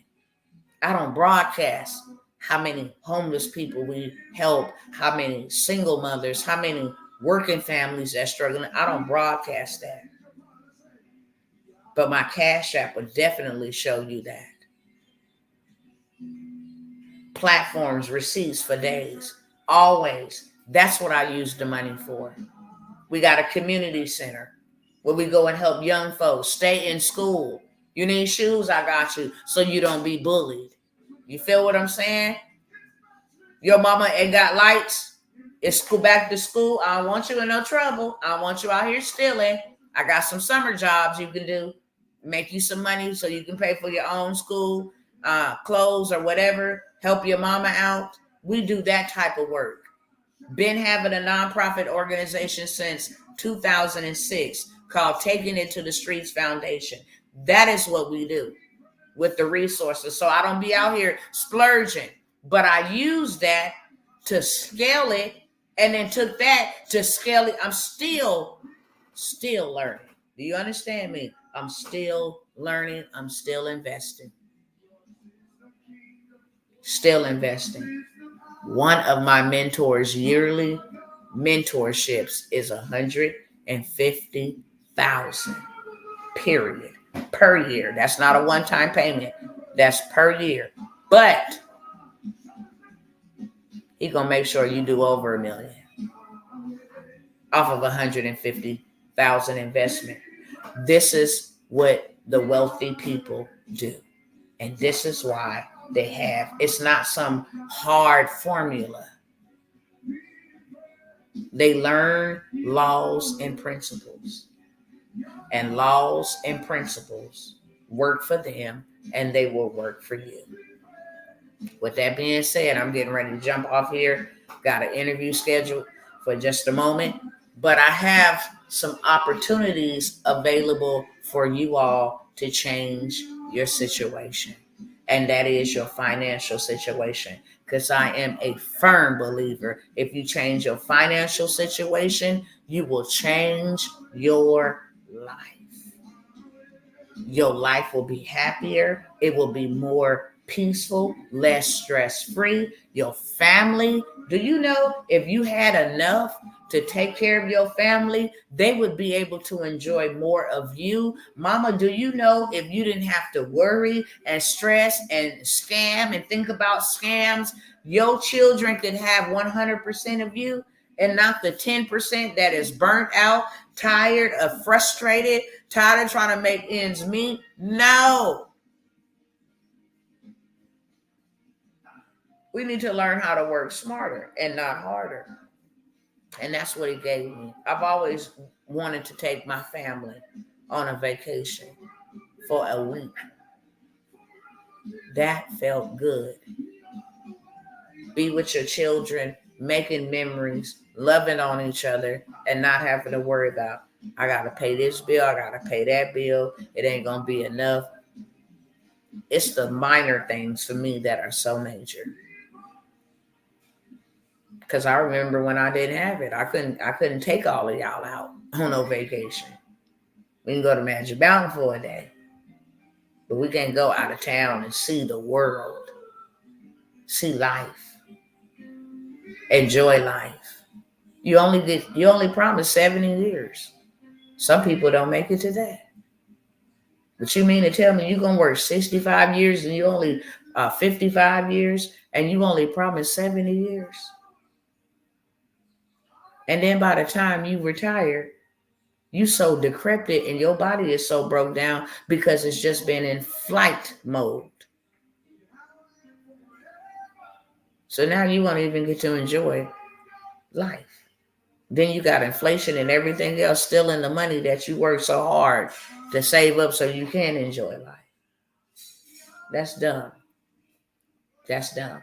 I don't broadcast how many homeless people we help, how many single mothers, how many working families that are struggling. I don't broadcast that. But my Cash App would definitely show you that. Platforms, receipts for days. Always. That's what I use the money for. We got a community center where we go and help young folks stay in school. You need shoes, I got you, so you don't be bullied. You feel what I'm saying? Your mama ain't got lights. It's go back to school. I don't want you in no trouble. I don't want you out here stealing. I got some summer jobs you can do. Make you some money so you can pay for your own school, clothes or whatever. Help your mama out. We do that type of work. Been having a nonprofit organization since 2006 called Taking It to the Streets Foundation. That is what we do with the resources. So I don't be out here splurging, but I use that to scale it and then took that to scale it. I'm still learning. Do you understand me? I'm still learning. I'm still investing. Still investing. One of my mentors' yearly mentorships is $150,000, period, per year. That's not a one-time payment. That's per year. But he's gonna make sure you do over $1 million off of $150,000 investment. This is what the wealthy people do, and this is why they have. It's not some hard formula. They learn laws and principles, and laws and principles work for them, and they will work for you. With that being said, I'm getting ready to jump off here. Got an interview scheduled for just a moment, but I have some opportunities available for you all to change your situation. And that is your financial situation. Because I am a firm believer, if you change your financial situation, you will change your life. Your life will be happier. It will be more peaceful, less stress-free. Your family, do you know if you had enough to take care of your family, they would be able to enjoy more of you? Mama, do you know if you didn't have to worry and stress and scam and think about scams, your children could have 100% of you and not the 10% that is burnt out, tired, frustrated, tired of trying to make ends meet? No. We need to learn how to work smarter and not harder. And that's what he gave me. I've always wanted to take my family on a vacation for a week. That felt good. Be with your children, making memories, loving on each other, and not having to worry about, I got to pay this bill, I got to pay that bill. It ain't going to be enough. It's the minor things for me that are so major. Because I remember when I didn't have it, I couldn't take all of y'all out on no vacation. We can go to Magic Mountain for a day, but we can't go out of town and see the world, see life, enjoy life. You only promise 70 years. Some people don't make it to that. But you mean to tell me you're gonna work 65 years and you only 55 years and you only promise 70 years? And then by the time you retire, you so decrepit and your body is so broke down because it's just been in flight mode. So now you won't even get to enjoy life. Then you got inflation and everything else still in the money that you work so hard to save up so you can enjoy life. That's dumb. That's dumb.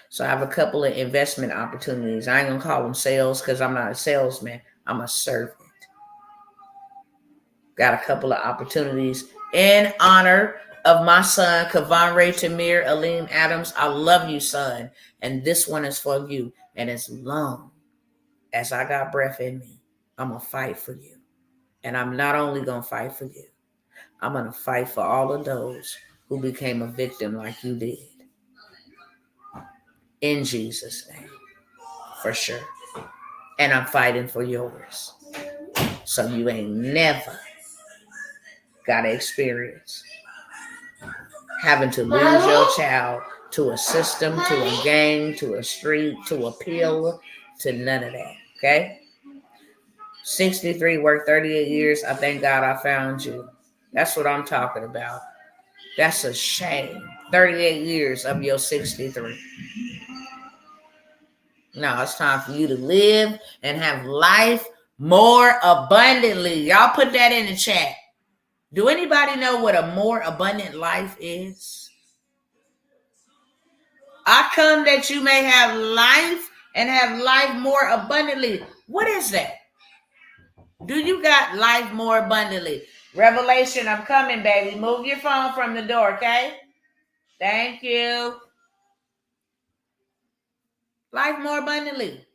So I have a couple of investment opportunities. I ain't gonna call them sales because I'm not a salesman. I'm a servant. Got a couple of opportunities in honor of my son, Kavan Ray Tamir Aline Adams. I love you, son. And this one is for you. And as long as I got breath in me, I'm going to fight for you. And I'm not only going to fight for you, I'm going to fight for all of those who became a victim like you did. In Jesus' name, for sure. And I'm fighting for yours. So you ain't never got to experience having to lose your child to a system, to a gang, to a street, to a pill, to none of that. Okay? 63, worked 38 years. I thank God I found you. That's what I'm talking about. That's a shame. 38 years of your 63. Now it's time for you to live and have life more abundantly. Y'all put that in the chat. Do anybody know what a more abundant life is? I come that you may have life and have life more abundantly. What is that? Do you got life more abundantly? Revelation, I'm coming, baby. Move your phone from the door, okay? Thank you. Life more abundantly.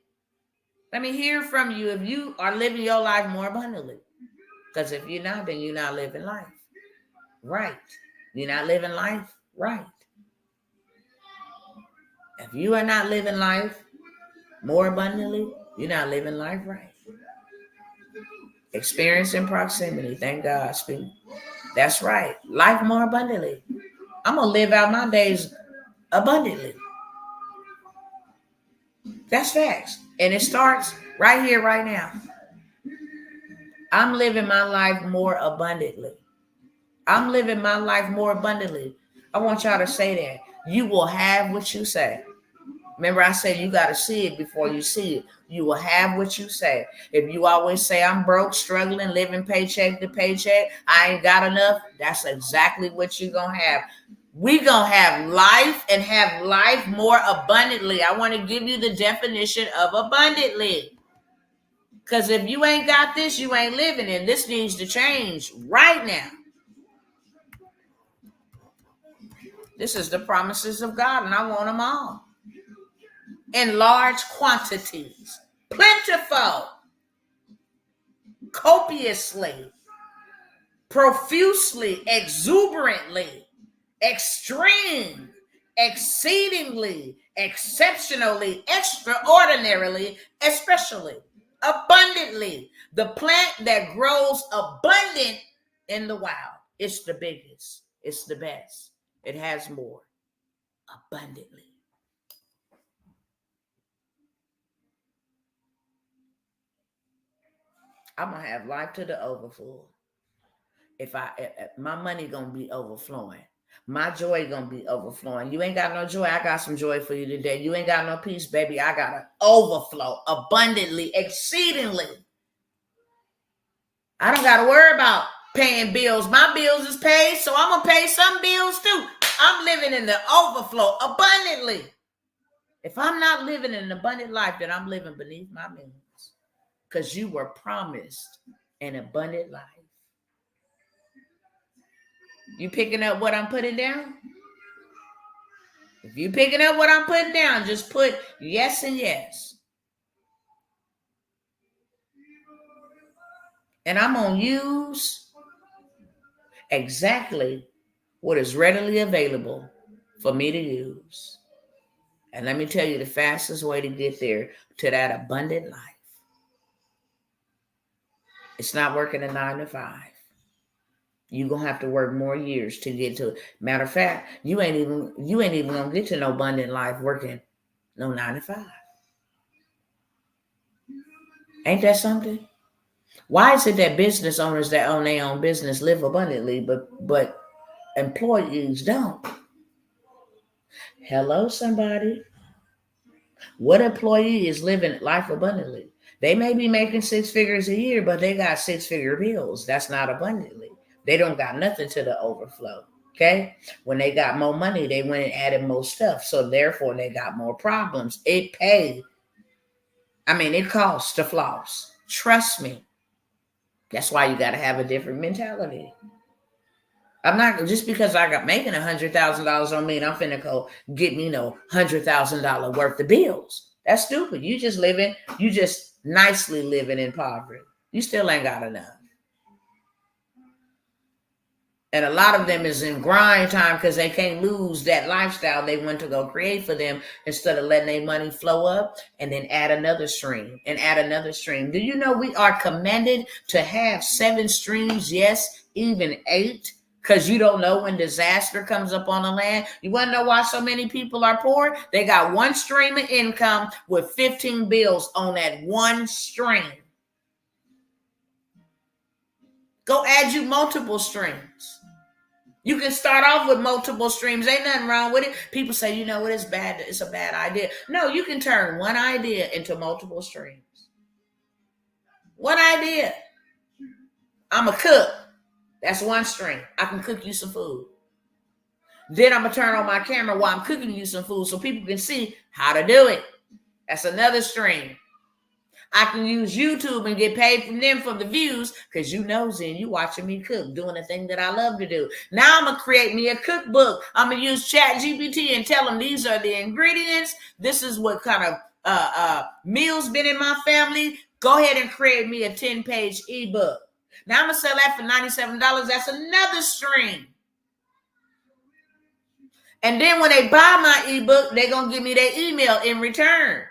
Let me hear from you if you are living your life more abundantly. Because if you're not, then you're not living life. Right. You're not living life right. If you are not living life more abundantly, you're not living life right. Experience in proximity. Thank God. Speak. That's right. Life more abundantly. I'm going to live out my days abundantly. That's facts. And it starts right here, right now. I'm living my life more abundantly. I'm living my life more abundantly. I want y'all to say that. You will have what you say. Remember, I said you got to see it before you see it. You will have what you say. If you always say, I'm broke, struggling, living paycheck to paycheck, I ain't got enough, that's exactly what you're going to have. We're going to have life and have life more abundantly. I want to give you the definition of abundantly. Because if you ain't got this, you ain't living, and this needs to change right now. This is the promises of God, and I want them all. In large quantities, plentiful, copiously, profusely, exuberantly, extreme, exceedingly, exceptionally, extraordinarily, especially, abundantly. The plant that grows abundant in the wild. It's the biggest. It's the best. It has more. Abundantly. I'm gonna have life to the overflow. If my money gonna be overflowing, my joy gonna be overflowing. You ain't got no joy, I got some joy for you today. You ain't got no peace, baby, I got an overflow, abundantly, exceedingly. I don't gotta worry about paying bills. My bills is paid, so I'm gonna pay some bills too. I'm living in the overflow abundantly. If I'm not living an abundant life, then I'm living beneath my means. Because you were promised an abundant life. You picking up what I'm putting down? If you picking up what I'm putting down, just put yes and yes. And I'm going to use exactly what is readily available for me to use. And let me tell you the fastest way to get there to that abundant life. It's not working a 9 to 5. You're going to have to work more years to get to it. Matter of fact, you ain't even going to get to no abundant life working no 9 to 5. Ain't that something? Why is it that business owners that own their own business live abundantly, but employees don't? Hello, somebody. What employee is living life abundantly? They may be making 6 figures a year, but they got 6-figure bills. That's not abundantly. They don't got nothing to the overflow. Okay? When they got more money, they went and added more stuff. So therefore, they got more problems. It costs to floss. Trust me. That's why you got to have a different mentality. I'm not just because I got making $100,000 on me and I'm finna go get me $100,000 worth of bills. That's stupid. You just nicely living in poverty. You still ain't got enough. And a lot of them is in grind time because they can't lose that lifestyle they want to go create for them, instead of letting their money flow up and then add another stream and add another stream. Do you know we are commanded to have 7 streams? Yes, even 8. Because you don't know when disaster comes up on the land. You want to know why so many people are poor? They got 1 stream of income with 15 bills on that 1 stream. Go add you multiple streams. You can start off with multiple streams. Ain't nothing wrong with it. People say, you know what, it's bad. It's a bad idea. No, you can turn one idea into multiple streams. One idea. I'm a cook. That's 1 stream. I can cook you some food. Then I'm going to turn on my camera while I'm cooking you some food so people can see how to do it. That's another stream. I can use YouTube and get paid from them for the views because you nosy and you watching me cook, doing the thing that I love to do. Now I'm going to create me a cookbook. I'm going to use ChatGPT and tell them these are the ingredients. This is what kind of meals been in my family. Go ahead and create me a 10-page ebook. Now I'm going to sell that for $97. That's another stream. And then when they buy my ebook, they're going to give me their email in return.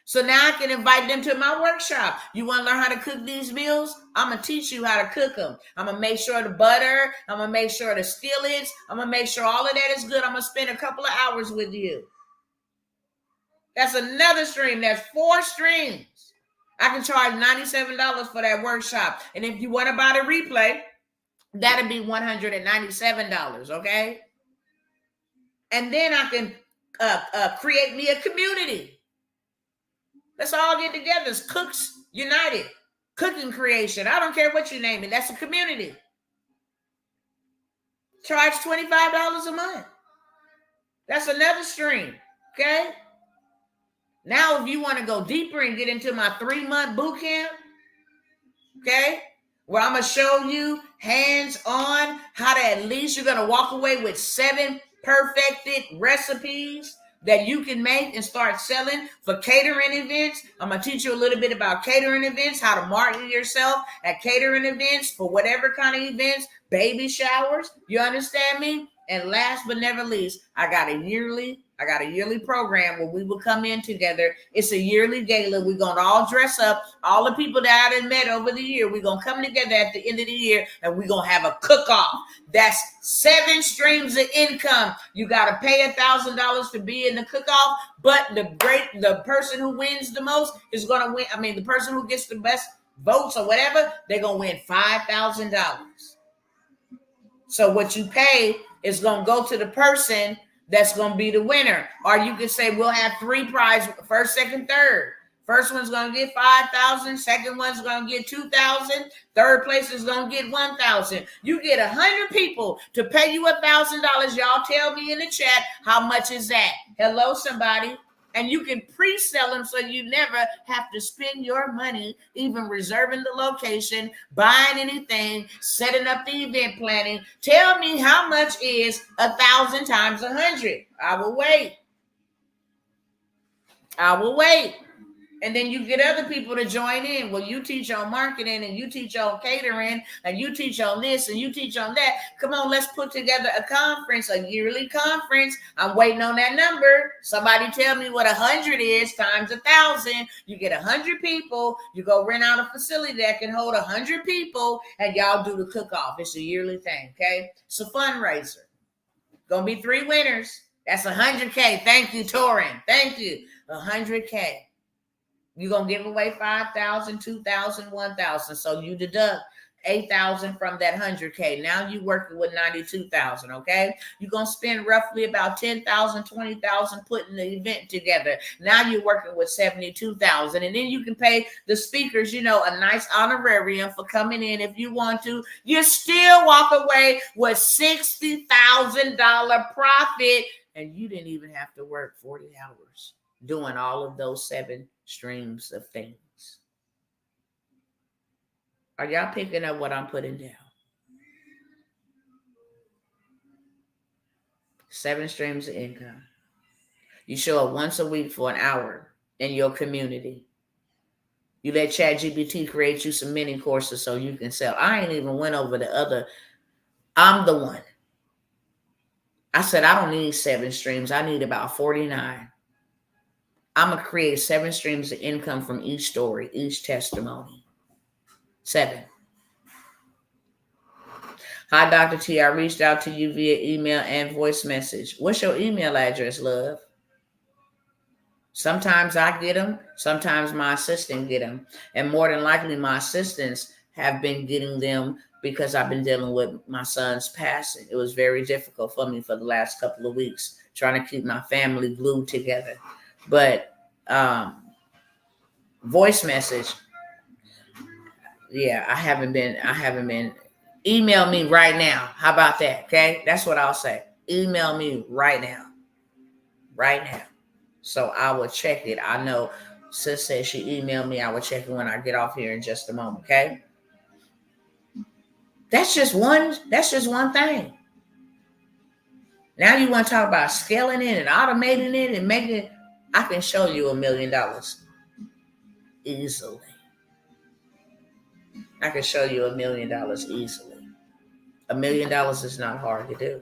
So now I can invite them to my workshop. You want to learn how to cook these meals? I'm going to teach you how to cook them. I'm going to make sure the butter, I'm going to make sure the skillets, I'm going to make sure all of that is good. I'm going to spend a couple of hours with you. That's another stream. That's 4 streams. I can charge $97 for that workshop. And if you want to buy the replay, that'll be $197, okay? And then I can create me a community. Let's all get together. It's Cooks United. Cooking creation. I don't care what you name it. That's a community. Charge $25 a month. That's another stream. Okay? Now, if you want to go deeper and get into my 3-month boot camp, okay, where I'm going to show you hands-on how to at least you're going to walk away with 7 perfected recipes that you can make and start selling for catering events. I'm going to teach you a little bit about catering events, how to market yourself at catering events for whatever kind of events, baby showers. You understand me? And last but never least, I got a yearly program where we will come in together. It's a yearly gala. We're going to all dress up. All the people that I done met over the year, we're going to come together at the end of the year and we're going to have a cook-off. That's 7 streams of income. You got to pay $1,000 to be in the cook-off, but the person who wins the most is going to win. I mean, the person who gets the best votes or whatever, they're going to win $5,000. So what you pay is going to go to the person that's going to be the winner. Or you could say we'll have 3 prizes, first, second, third. First one's going to get 5,000. Second one's going to get 2,000. Third place is going to get 1,000. You get 100 people to pay you $1,000. Y'all tell me in the chat, how much is that? Hello, somebody. And you can pre-sell them so you never have to spend your money even reserving the location, buying anything, setting up the event planning. Tell me how much is 1,000 times 100. I will wait. And then you get other people to join in. Well, you teach on marketing and you teach on catering and you teach on this and you teach on that. Come on, let's put together a conference, a yearly conference. I'm waiting on that number. Somebody tell me what 100 is times 1,000. You get 100 people. You go rent out a facility that can hold 100 people and y'all do the cook-off. It's a yearly thing, okay? It's a fundraiser. Gonna be 3 winners. That's $100K. Thank you, Torin. Thank you. $100K. You're going to give away 5,000, 2,000, 1,000. So you deduct 8,000 from that 100K. Now you're working with 92,000. Okay. You're going to spend roughly about 10,000, 20,000 putting the event together. Now you're working with 72,000. And then you can pay the speakers, a nice honorarium for coming in if you want to. You still walk away with $60,000 profit. And you didn't even have to work 40 hours doing all of those 7 streams of things. Are y'all picking up what I'm putting down? 7 streams of income. You show up once a week for an hour in your community. You let ChatGPT create you some mini courses so you can sell. I ain't even went over the other. I'm the one. I said, I don't need 7 streams. I need about 49. I'm going to create 7 streams of income from each story, each testimony. 7. Hi, Dr. T. I reached out to you via email and voice message. What's your email address, love? Sometimes I get them. Sometimes my assistant get them. And more than likely, my assistants have been getting them because I've been dealing with my son's passing. It was very difficult for me for the last couple of weeks, trying to keep my family glued together. But voice message, yeah, I haven't been. Email me right now. How about that? Okay, that's what I'll say. Email me right now. So I will check it. I know sis said she emailed me. I will check it when I get off here in just a moment. Okay. That's just one thing. Now you want to talk about scaling it and automating it and making it. I can show you $1 million easily. I can show you $1 million easily. $1 million is not hard to do.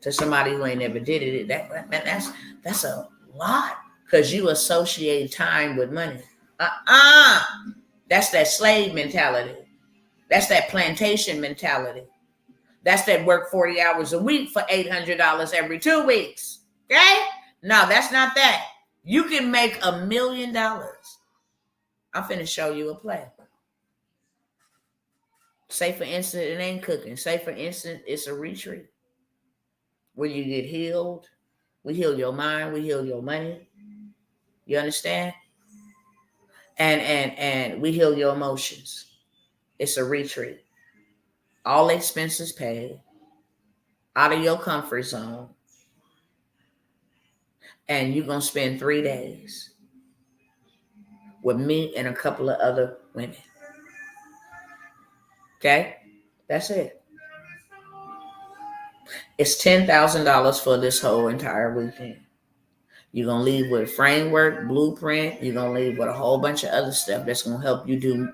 To somebody who ain't never did it, that's a lot, because you associate time with money. That's that slave mentality. That's that plantation mentality. That's that work 40 hours a week for $800 every 2 weeks. Okay? No, that's not that. You can make $1 million. I'm finna show you a play. Say, for instance, it ain't cooking. Say, for instance, it's a retreat where you get healed. We heal your mind. We heal your money. You understand? And we heal your emotions. It's a retreat. All expenses paid. Out of your comfort zone. And you're going to spend 3 days with me and a couple of other women. Okay? That's it. It's $10,000 for this whole entire weekend. You're going to leave with a framework, blueprint. You're going to leave with a whole bunch of other stuff that's going to help you do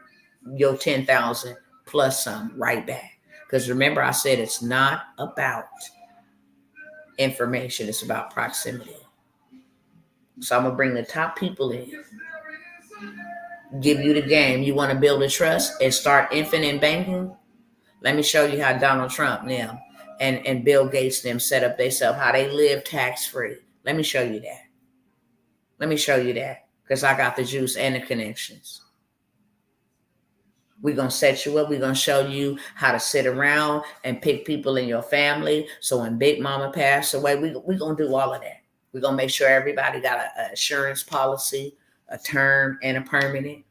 your 10,000 plus some right back. Because remember, I said it's not about information. It's about proximity. So I'm going to bring the top people in. Give you the game. You want to build a trust and start infinite banking? Let me show you how Donald Trump now and Bill Gates them set up themselves, how they live tax-free. Let me show you that. Because I got the juice and the connections. We're going to set you up. We're going to show you how to sit around and pick people in your family. So when Big Mama passed away, we're going to do all of that. We're going to make sure everybody got an insurance policy, a term, and a permanent.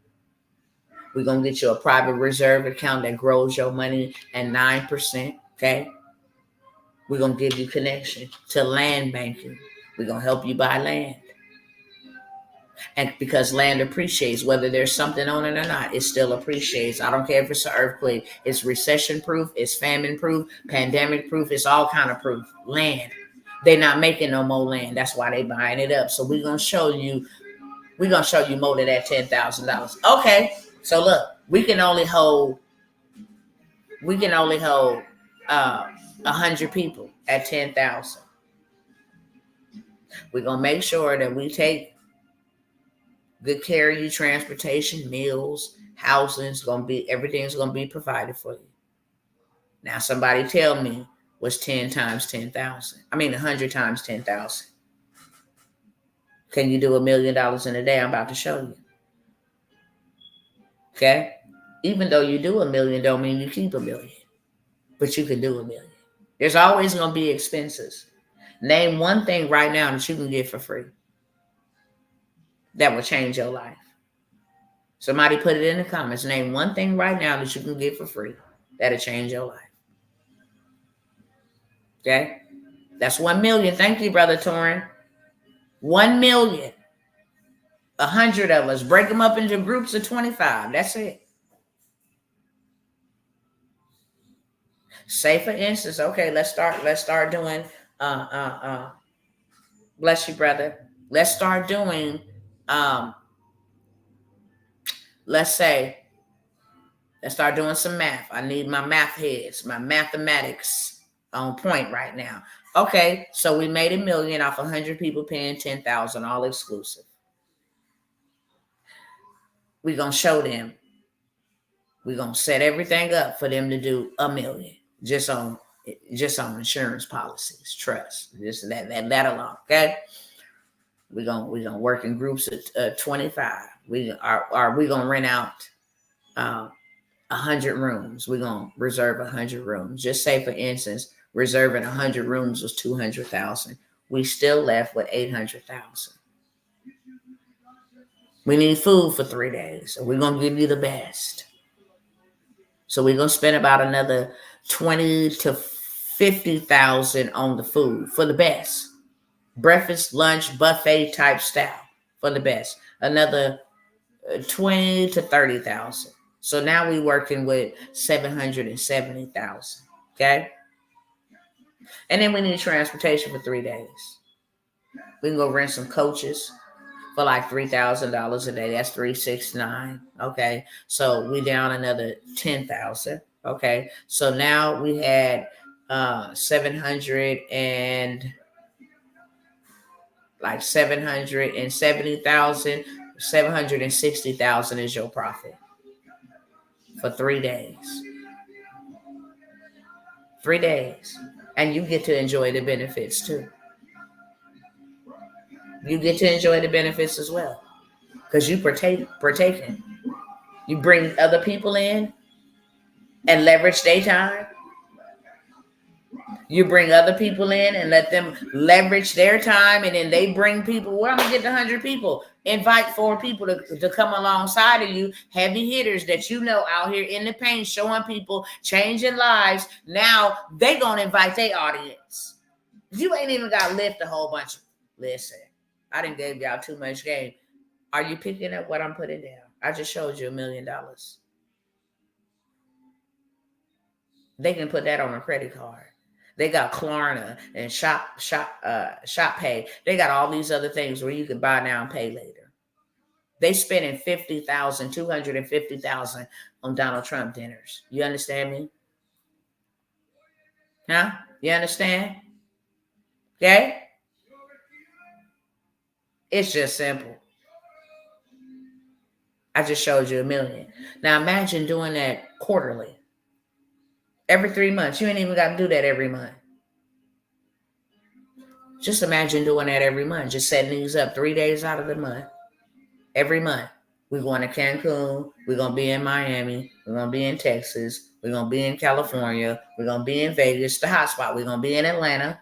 We're going to get you a private reserve account that grows your money at 9%, okay? We're going to give you connection to land banking. We're going to help you buy land. And because land appreciates, whether there's something on it or not, it still appreciates. I don't care if it's an earthquake. It's recession-proof. It's famine-proof, pandemic-proof. It's all kind of proof. Land. They're not making no more land. That's why they buying it up. So we're going to show you more than that $10,000. Okay. So look, we can only hold 100 people at 10,000. We're going to make sure that we take good care of you, transportation, meals, housing. Everything's going to be provided for you. Now, somebody tell me what's 10 times 10,000. 100 times 10,000. Can you do $1 million in a day? I'm about to show you. Okay? Even though you do $1 million, don't mean you keep $1 million. But you can do $1 million. There's always going to be expenses. Name one thing right now that you can get for free that will change your life. Somebody put it in the comments. Name one thing right now that you can get for free that'll change your life. Okay? That's 1 million. Thank you, Brother Torrin. 1 million. 100 of us. Break them up into groups of 25. That's it. Say for instance, okay, let's start doing bless you, brother. Let's start doing let's start doing some math. I need my math heads, my mathematics on point right now. Okay, so we made $1 million off 100 people paying 10,000, all exclusive. We're gonna show them. We're gonna set everything up for them to do $1 million just on insurance policies, trust, just that alone. Okay, we're gonna work in groups of 25. We gonna rent out 100 rooms. We're gonna reserve 100 rooms. Just say for instance, reserving 100 rooms was 200,000. We still left with 800,000. We need food for 3 days, so we're gonna give you the best. So we're gonna spend about another 20 to 50,000 on the food for the best. Breakfast, lunch, buffet type style for the best. Another 20 to 30,000. So now we're working with 770,000. Okay. And then we need transportation for 3 days. We can go rent some coaches for like $3,000 a day. That's $369. Okay. So we down another 10,000. Okay. So now we had 770,000, 760,000 is your profit for 3 days. 3 days. And you get to enjoy the benefits too. You get to enjoy the benefits as well. Because you partaking. You bring other people in and leverage their time. You bring other people in and let them leverage their time, and then they bring people. Well, I'm gonna get 100 people. Invite 4 people to come alongside of you, heavy hitters that you know out here in the paint, showing people, changing lives. Now they gonna invite their audience. You ain't even got to lift a whole bunch of. Listen, I didn't give y'all too much game. Are you picking up what I'm putting down? I just showed you $1 million. They can put that on a credit card. They got Klarna and Shop Pay. They got all these other things where you can buy now and pay later. They spending 50,000, 250,000 on Donald Trump dinners. You understand me? Huh? You understand? Okay? It's just simple. I just showed you $1 million. Now imagine doing that quarterly. Every 3 months. You ain't even got to do that every month. Just imagine doing that every month. Just setting these up 3 days out of the month. Every month. We're going to Cancun. We're going to be in Miami. We're going to be in Texas. We're going to be in California. We're going to be in Vegas, the hotspot. We're going to be in Atlanta,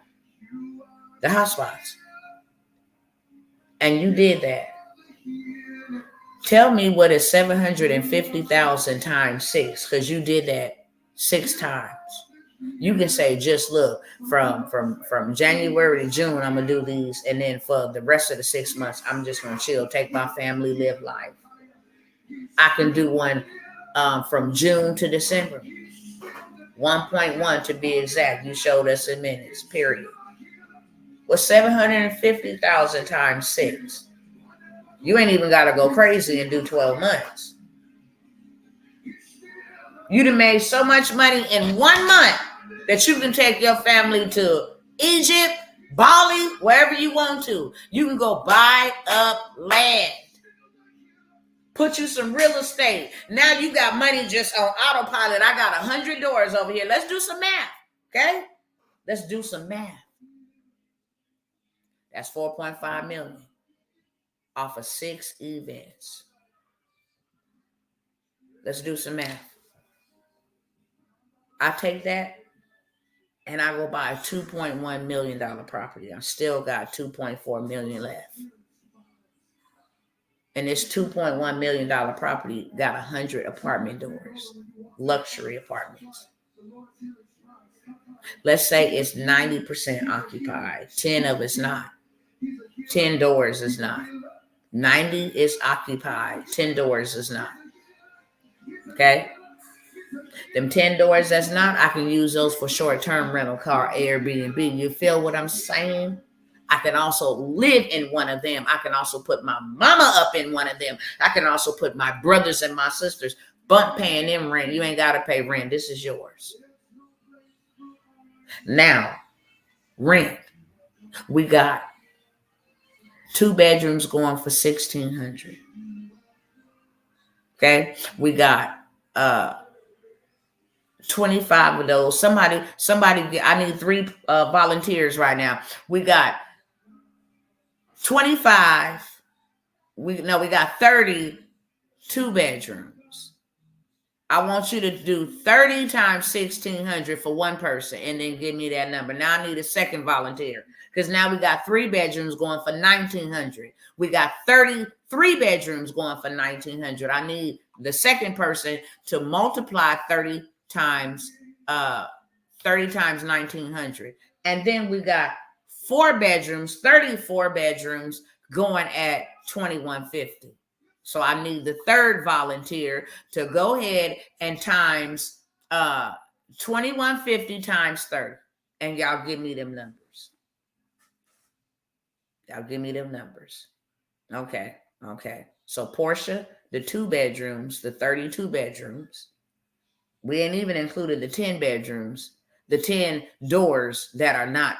the hotspots. And you did that. Tell me what is 750,000 times 6, because you did that 6 times. You can say, just look, from January to June, I'm going to do these. And then for the rest of the 6 months, I'm just going to chill, take my family, live life. I can do one from June to December. 1.1 to be exact. You showed us in minutes, period. Well, 750,000 times 6. You ain't even got to go crazy and do 12 months. You done made so much money in 1 month that you can take your family to Egypt, Bali, wherever you want to. You can go buy up land. Put you some real estate. Now you got money just on autopilot. I got 100 doors over here. Let's do some math, okay? Let's do some math. That's 4.5 million off of 6 events. Let's do some math. I take that and I go buy a $2.1 million property. I still got $2.4 million left. And this $2.1 million property got 100 apartment doors, luxury apartments. Let's say it's 90% occupied. 10 of it's not. 10 doors is not. 90 is occupied. 10 doors is not. Okay? Them 10 doors that's not, I can use those for short-term rental car, Airbnb. You feel what I'm saying? I can also live in one of them. I can also put my mama up in one of them. I can also put my brothers and my sisters. Bump paying them rent. You ain't got to pay rent. This is yours. Now, rent. We got 2 bedrooms going for $1,600. Okay? We got 25 of those. Somebody, I need 3 volunteers right now. We got 25. We got 30 2 bedrooms. I want you to do 30 times 1,600 for one person and then give me that number. Now I need a second volunteer because now we got 3 bedrooms going for 1,900. We got 33 bedrooms going for 1,900. I need the second person to multiply 30 times 1,900. And then we got 4 bedrooms, 34 bedrooms going at $2,150. So I need the third volunteer to go ahead and times $2,150 times 30. And y'all give me them numbers. Y'all give me them numbers. Okay. So Portia, the 2 bedrooms, the 32 bedrooms. We ain't even included the 10 bedrooms, the 10 doors that are not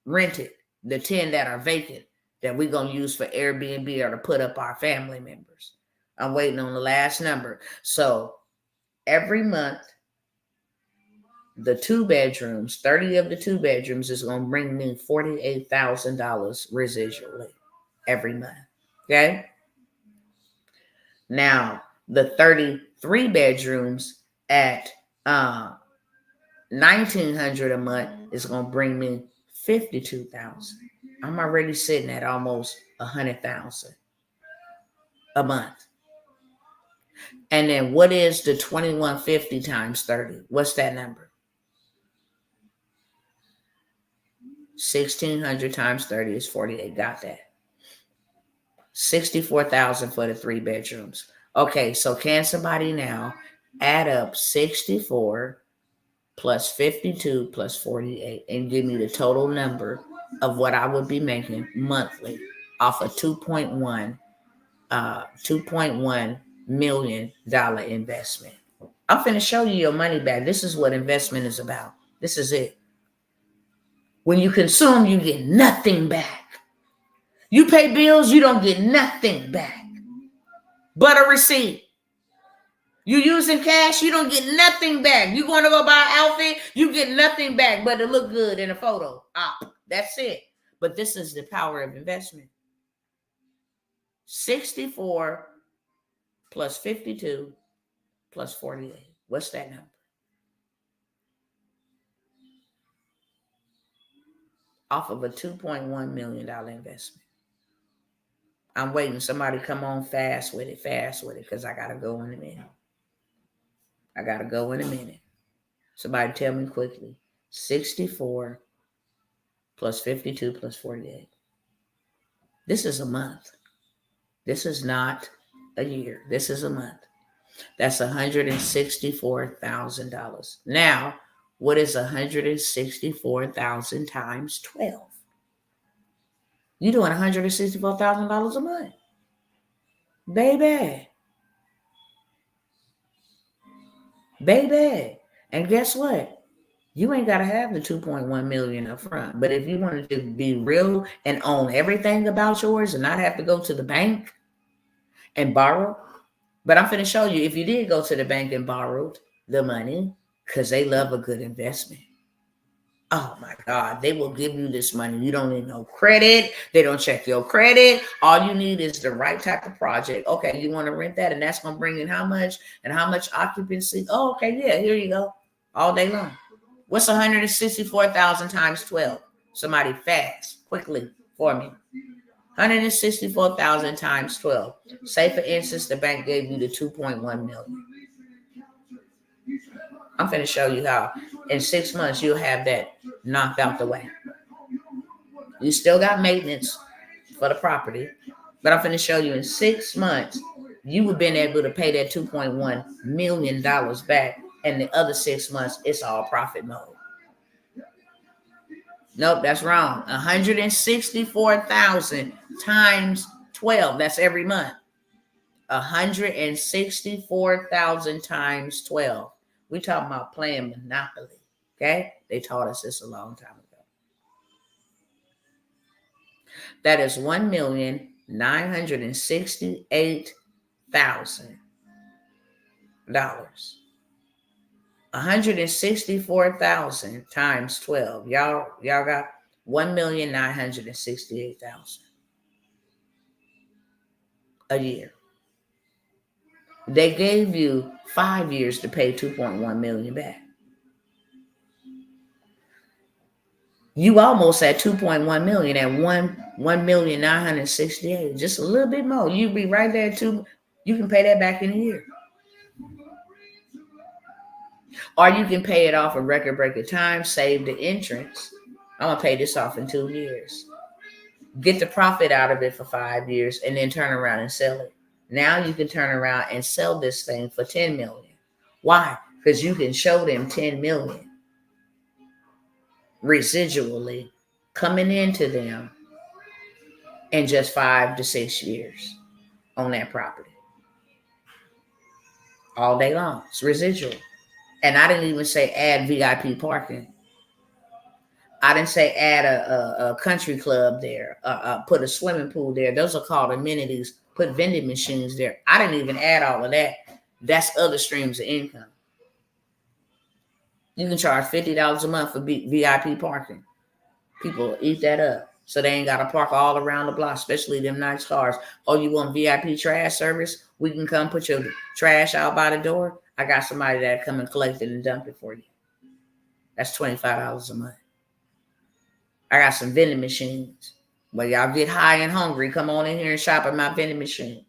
rented, the 10 that are vacant, that we're going to use for Airbnb or to put up our family members. I'm waiting on the last number. So every month, the 2 bedrooms, 30 of the 2 bedrooms is going to bring me $48,000 residually every month. Okay? Now, the 33 bedrooms at $1,900 a month is going to bring me $52,000. I'm already sitting at almost $100,000 a month. And then what is the $2,150 times 30? What's that number? 1,600 times 30 is 48. Got that. 64,000 for the 3 bedrooms. Okay, so can somebody now add up 64 plus 52 plus 48 and give me the total number of what I would be making monthly off a $2.1 million investment? I'm finna show you your money back. This is what investment is about. This is it. When you consume, you get nothing back. You pay bills, you don't get nothing back but a receipt. You using cash, you don't get nothing back. You going to go buy an outfit, you get nothing back but to look good in a photo. That's it. But this is the power of investment. 64 plus 52 plus 48. What's that number? Off of a $2.1 million investment. I'm waiting. Somebody come on fast with it, because I got to go in a minute. Somebody tell me quickly. 64 plus 52 plus 48. This is a month. This is not a year. This is a month. That's $164,000. Now, what is 164,000 times 12? You're doing $164,000 a month. Baby. And guess what? You ain't got to have the $2.1 million up front. But if you wanted to be real and own everything about yours and not have to go to the bank and borrow. But I'm finna show you, if you did go to the bank and borrowed the money, because they love a good investment. Oh my God, they will give you this money. You don't need no credit. They don't check your credit. All you need is the right type of project. Okay, you want to rent that, and that's going to bring in how much and how much occupancy? Oh, okay, yeah, here you go. All day long. What's 164,000 times 12? Somebody fast, quickly for me. 164,000 times 12. Say, for instance, the bank gave you the 2.1 million. I'm going to show you how in 6 months you'll have that knocked out the way. You still got maintenance for the property, but I'm going to show you in 6 months you have been able to pay that $2.1 million back, and the other 6 months it's all profit mode. Nope, that's wrong. 164,000 times 12. That's every month. 164,000 times 12. We talking about playing Monopoly. Okay? They taught us this a long time ago. That is $1,968,000. 164,000 times 12. Y'all got 1,968,000 a year. They gave you 5 years to pay 2.1 million back. You almost at 2.1 million at 1,968,000. Just a little bit more. You'd be right there too. You can pay that back in a year. Or you can pay it off a record breaker time, save the interest. I'm going to pay this off in 2 years. Get the profit out of it for 5 years and then turn around and sell it. Now you can turn around and sell this thing for 10 million. Why? Because you can show them 10 million residually coming into them in just 5 to 6 years on that property. All day long. It's residual. And I didn't even say add VIP parking. I didn't say add a country club there, put a swimming pool there. Those are called amenities. Put vending machines there. I didn't even add all of that. That's other streams of income. You can charge $50 a month for VIP parking. People eat that up. So they ain't got to park all around the block, especially them nice cars. Oh, you want VIP trash service? We can come put your trash out by the door. I got somebody that come and collect it and dump it for you. That's $25 a month. I got some vending machines. When y'all get high and hungry, come on in here and shop at my vending machine.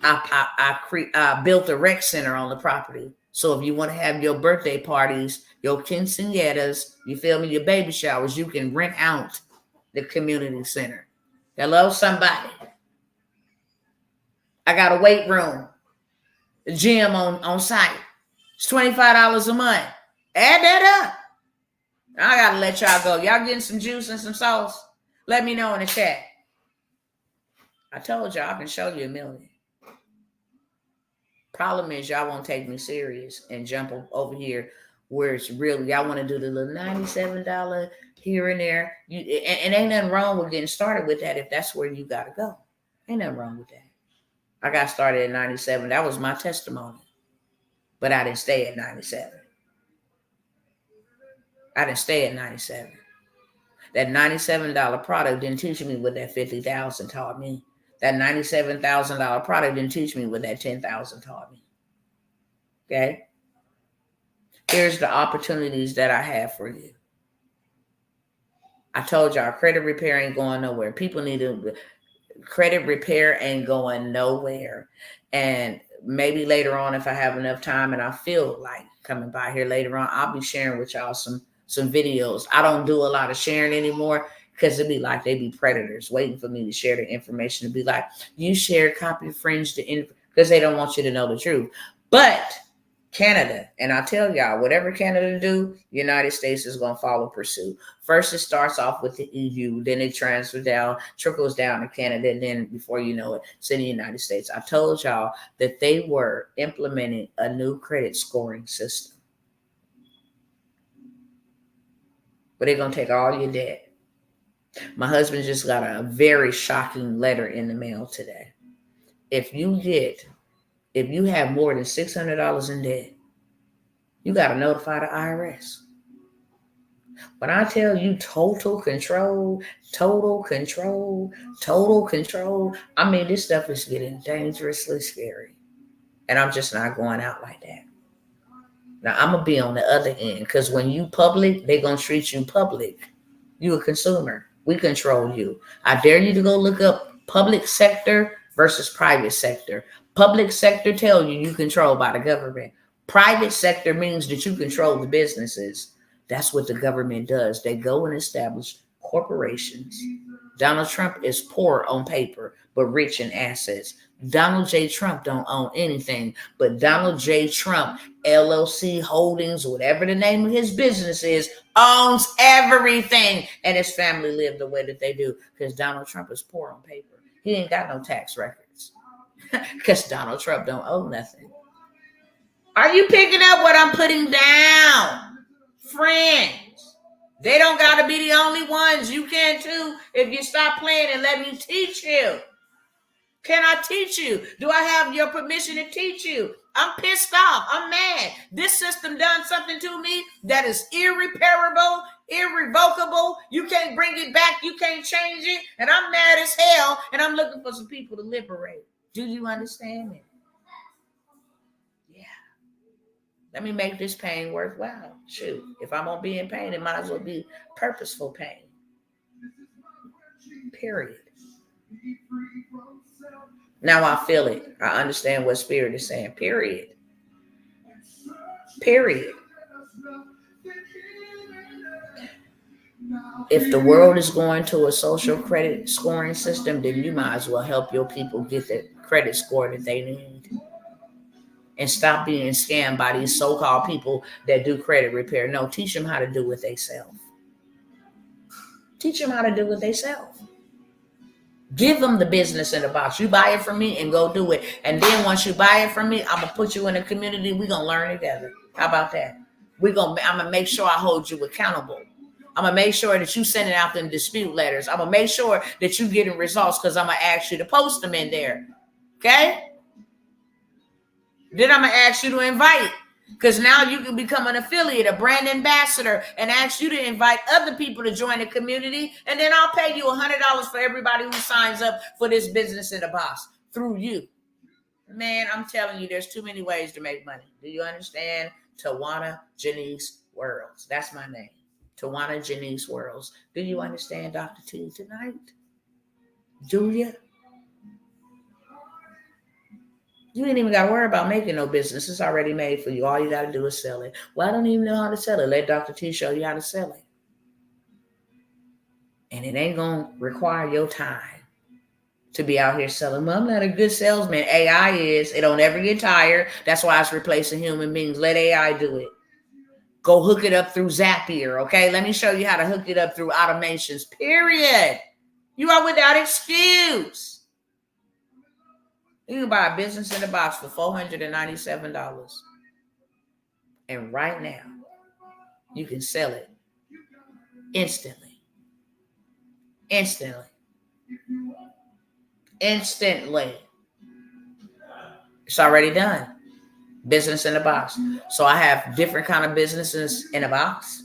I built a rec center on the property. So if you want to have your birthday parties, your quinceañeras, you feel me, your baby showers, you can rent out the community center. Hello, somebody. I got a weight room, a gym on site. It's $25 a month. Add that up. I got to let y'all go. Y'all getting some juice and some sauce? Let me know in the chat. I told y'all I can show you a million. Problem is y'all won't take me serious and jump over here where it's really, y'all want to do the little $97 here and there. And ain't nothing wrong with getting started with that if that's where you got to go. Ain't nothing wrong with that. I got started at 97. That was my testimony. But I didn't stay at 97. I didn't stay at 97. That $97 product didn't teach me what that $50,000 taught me. That $97,000 product didn't teach me what that $10,000 taught me. Okay? Here's the opportunities that I have for you. I told y'all credit repair ain't going nowhere. People need to, credit repair ain't going nowhere. And maybe later on, if I have enough time and I feel like coming by here later on, I'll be sharing with y'all some videos. I don't do a lot of sharing anymore because it'd be like they be predators waiting for me to share the information to be like, you share, copy, fringe the info, because they don't want you to know the truth. But Canada, and I tell y'all, whatever Canada do, United States is going to follow pursuit. First, it starts off with the EU, then it transfers down, trickles down to Canada, and then before you know it, it's in the United States. I told y'all that they were implementing a new credit scoring system. But they're going to take all your debt. My husband just got a very shocking letter in the mail today. If you have more than $600 in debt, you got to notify the IRS. When I tell you total control, I mean, this stuff is getting dangerously scary. And I'm just not going out like that. Now, I'm going to be on the other end because when you public, they're going to treat you public. You a consumer. We control you. I dare you to go look up public sector versus private sector. Public sector tell you controlled by the government. Private sector means that you control the businesses. That's what the government does. They go and establish corporations. Donald Trump is poor on paper, but rich in assets. Donald J. Trump don't own anything, but Donald J. Trump, LLC Holdings, whatever the name of his business is, owns everything. And his family live the way that they do because Donald Trump is poor on paper. He ain't got no tax records because Donald Trump don't own nothing. Are you picking up what I'm putting down? Friends, they don't got to be the only ones. You can too if you stop playing and let me teach you. Can I teach you? Do I have your permission to teach you? I'm pissed off. I'm mad. This system done something to me that is irreparable, irrevocable. You can't bring it back. You can't change it. And I'm mad as hell. And I'm looking for some people to liberate. Do you understand me? Yeah. Let me make this pain worthwhile. Shoot. If I'm going to be in pain, it might as well be purposeful pain. Period. Now I feel it. I understand what Spirit is saying. Period. If the world is going to a social credit scoring system, then you might as well help your people get the credit score that they need. And stop being scammed by these so-called people that do credit repair. No, teach them how to do it themselves. Give them the business in the box. You buy it from me and go do it. And then once you buy it from me, I'm going to put you in a community. We're going to learn together. How about that? I'm going to make sure I hold you accountable. I'm going to make sure that you sending out them dispute letters. I'm going to make sure that you getting results because I'm going to ask you to post them in there. Okay? Then I'm going to ask you to invite. Because now you can become an affiliate, a brand ambassador, and ask you to invite other people to join the community. And then I'll pay you $100 for everybody who signs up for this business in the box through you. Man, I'm telling you, there's too many ways to make money. Do you understand? Tawana Janice Worlds. That's my name. Tawana Janice Worlds. Do you understand, Dr. T, tonight? Do you? You ain't even got to worry about making no business. It's already made for you. All you got to do is sell it. Well, I don't even know how to sell it. Let Dr. T show you how to sell it. And it ain't going to require your time to be out here selling. Well, I'm not a good salesman. AI is. It don't ever get tired. That's why it's replacing human beings. Let AI do it. Go hook it up through Zapier, okay? Let me show you how to hook it up through automations, period. You are without excuse. You can buy a business in a box for $497. And right now, you can sell it instantly. It's already done. Business in a box. So I have different kind of businesses in a box.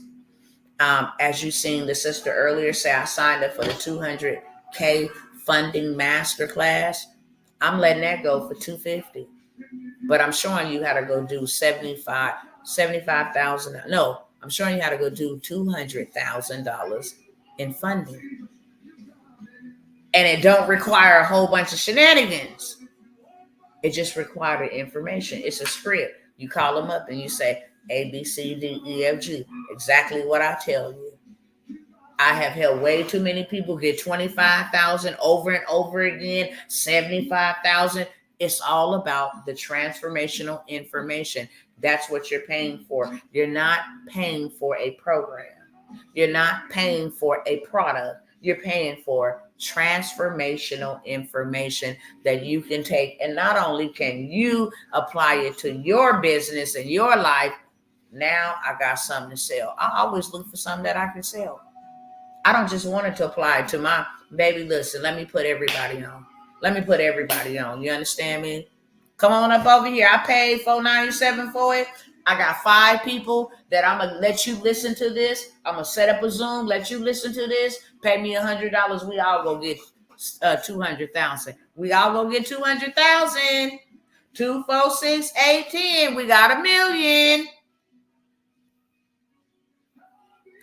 As you seen the sister earlier say, I signed up for the 200K funding masterclass. I'm letting that go for $250, but I'm showing you how to go do $75,000. No, I'm showing you how to go do $200,000 in funding, and it don't require a whole bunch of shenanigans. It just requires the information. It's a script. You call them up and you say A, B, C, D, E, F, G. Exactly what I tell you. I have helped way too many people get $25,000 over and over again, $75,000. It's all about the transformational information. That's what you're paying for. You're not paying for a program. You're not paying for a product. You're paying for transformational information that you can take. And not only can you apply it to your business and your life, now I got something to sell. I always look for something that I can sell. I don't just want it to apply to my baby. Listen, let me put everybody on. You understand me? Come on up over here. I paid $497 for it. I got 5 people that I'm going to let you listen to this. I'm going to set up a Zoom, let you listen to this, pay me $100. We all go get 200,000. We all go get 200,000. 2, 4, 6, 8, 10. We got $1 million.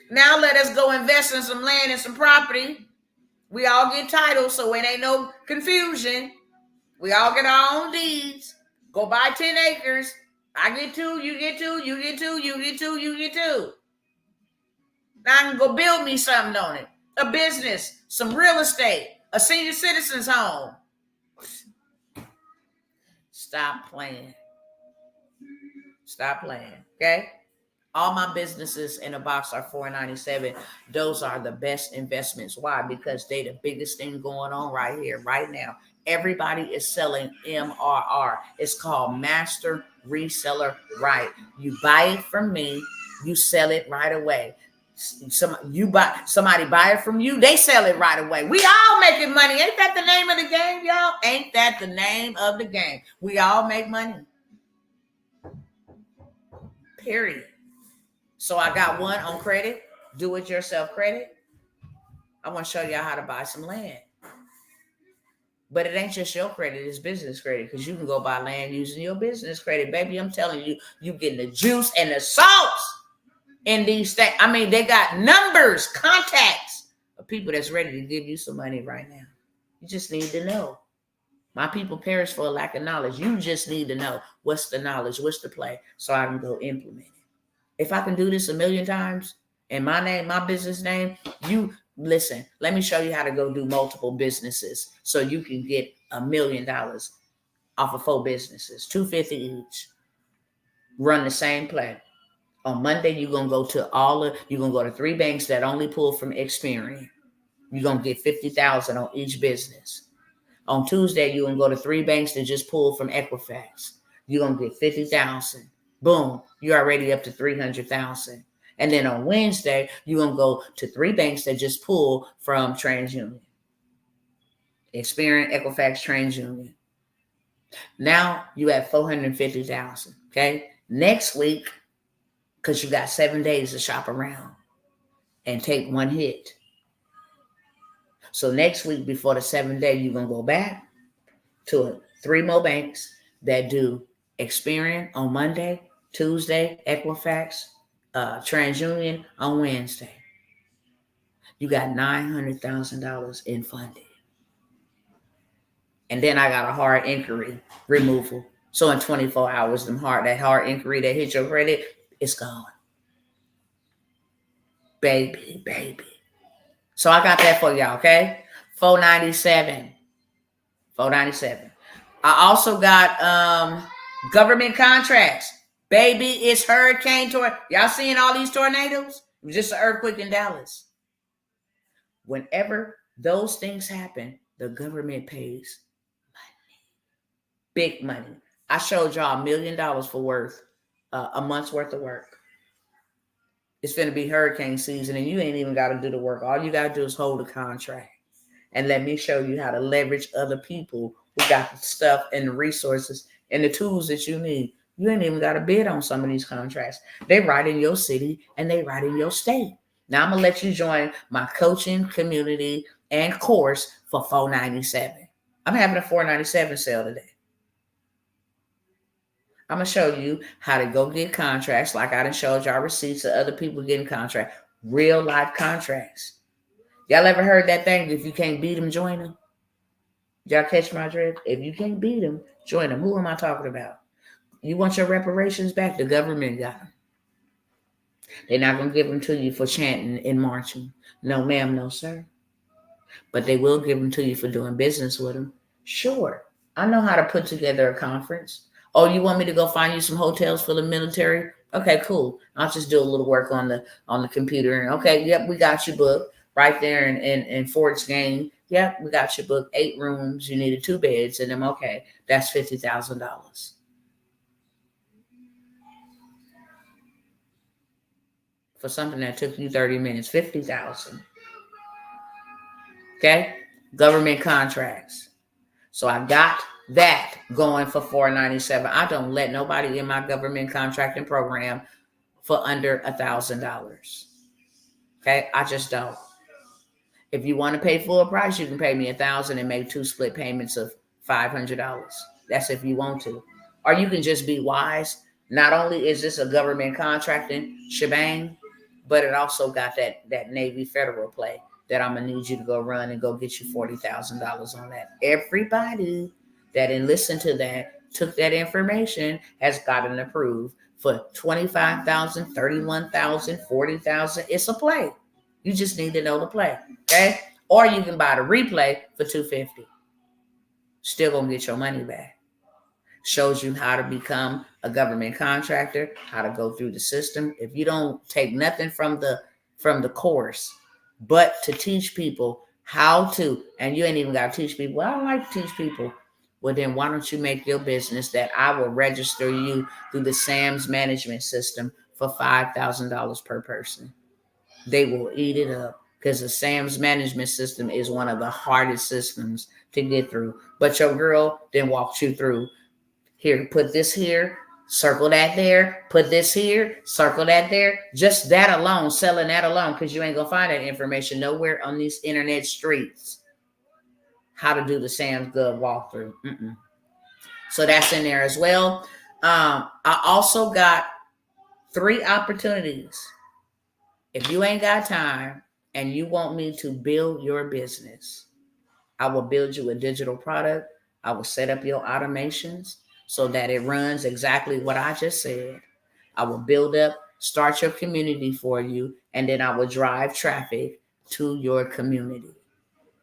Now let us go invest in some land and some property. We all get titles, so it ain't no confusion. We all get our own deeds. Go buy 10 acres. I get 2, you get 2, you get 2, you get 2, you get 2. Now I can go build me something on it. A business, some real estate, a senior citizen's home. Stop playing. Stop playing, okay? All my businesses in a box are $4.97. Those are the best investments. Why? Because they the biggest thing going on right here, right now. Everybody is selling MRR. It's called Master Reseller Right. You buy it from me, you sell it right away. Somebody buy it from you, they sell it right away. We all making money. Ain't that the name of the game, y'all? Ain't that the name of the game? We all make money. Period. So I got one on credit, do-it-yourself credit. I want to show y'all how to buy some land. But it ain't just your credit, it's business credit, because you can go buy land using your business credit. Baby, I'm telling you, you getting the juice and the sauce in these things. I mean, they got numbers, contacts of people that's ready to give you some money right now. You just need to know. My people perish for a lack of knowledge. You just need to know what's the knowledge, what's the play, so I can go implement it. If I can do this 1,000,000 times in my name, my business name, you listen, let me show you how to go do multiple businesses so you can get $1 million off of 4 businesses, $250 each. Run the same play. On Monday, you're going to go to 3 banks that only pull from Experian. You're going to get $50,000 on each business. On Tuesday, you're going to go to 3 banks that just pull from Equifax. You're going to get $50,000. Boom, you're already up to $300,000. And then on Wednesday, you're going to go to 3 banks that just pull from TransUnion. Experian, Equifax, TransUnion. Now you have $450,000, okay? Next week, because you got 7 days to shop around and take one hit. So next week, before the 7th day, you're going to go back to 3 more banks that do Experian on Monday, Tuesday, Equifax, TransUnion on Wednesday. You got $900,000 in funding. And then I got a hard inquiry removal. So in 24 hours, that hard inquiry that hit your credit, it's gone. Baby. So I got that for y'all, okay? $497. I also got government contracts. Baby, it's hurricane tornado. Y'all seeing all these tornadoes? It was just an earthquake in Dallas. Whenever those things happen, the government pays money. Big money. I showed y'all $1 million for a month's worth of work. It's going to be hurricane season, and you ain't even got to do the work. All you got to do is hold a contract. And let me show you how to leverage other people who got the stuff and the resources and the tools that you need. You ain't even got to bid on some of these contracts. They right in your city and they right in your state. Now I'm going to let you join my coaching community and course for $497. I'm having a $497 sale today. I'm going to show you how to go get contracts like I done showed y'all receipts of other people getting contracts. Real life contracts. Y'all ever heard that thing? If you can't beat them, join them. Y'all catch my drift? If you can't beat them, join them. Who am I talking about? You want your reparations back? The government got them. They're not going to give them to you for chanting and marching. No, ma'am, no, sir. But they will give them to you for doing business with them. Sure. I know how to put together a conference. Oh, you want me to go find you some hotels for the military? Okay, cool. I'll just do a little work on the computer. Okay, yep, we got you booked right there in Fort's Game. Yep, we got you booked. 8 rooms. You needed 2 beds in them. Okay, that's $50,000. For something that took you 30 minutes, $50,000. Okay, government contracts. So I got that going for $497. I don't let nobody in my government contracting program for under $1,000. Okay, I just don't. If you want to pay full price, you can pay me $1,000 and make 2 split payments of $500. That's if you want to. Or you can just be wise. Not only is this a government contracting shebang, but it also got that Navy Federal play that I'm gonna need you to go run and go get you $40,000 on that. Everybody that listened to that, took that information, has gotten approved for $25,000, $31,000, $40,000. It's a play. You just need to know the play, okay? Or you can buy the replay for $250. Still gonna get your money back. Shows you how to become a government contractor, how to go through the system. If you don't take nothing from the course, but to teach people how to, and you ain't even got to teach people. Well, I don't like to teach people. Well, then why don't you make your business that I will register you through the SAMS management system for $5,000 per person. They will eat it up because the SAMS management system is one of the hardest systems to get through. But your girl then walks you through. Here, put this here, circle that there, put this here, circle that there. Just that alone, selling that alone, because you ain't going to find that information nowhere on these internet streets. How to do the SAMS Gov walkthrough. So that's in there as well. I also got 3 opportunities. If you ain't got time and you want me to build your business, I will build you a digital product. I will set up your automations so that it runs exactly what I just said. I will build up, start your community for you, and then I will drive traffic to your community.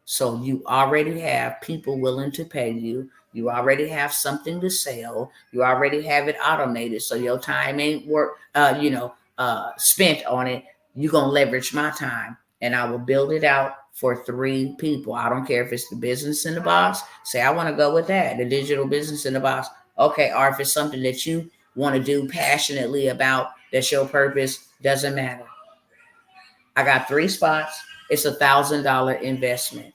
So you already have people willing to pay you. You already have something to sell. You already have it automated, so your time ain't spent on it. You're going to leverage my time, and I will build it out for 3 people. I don't care if it's the business in the box. Say, I want to go with that, the digital business in the box. Okay, or if it's something that you want to do passionately about, that's your purpose, doesn't matter. I got 3 spots. It's $1,000 investment.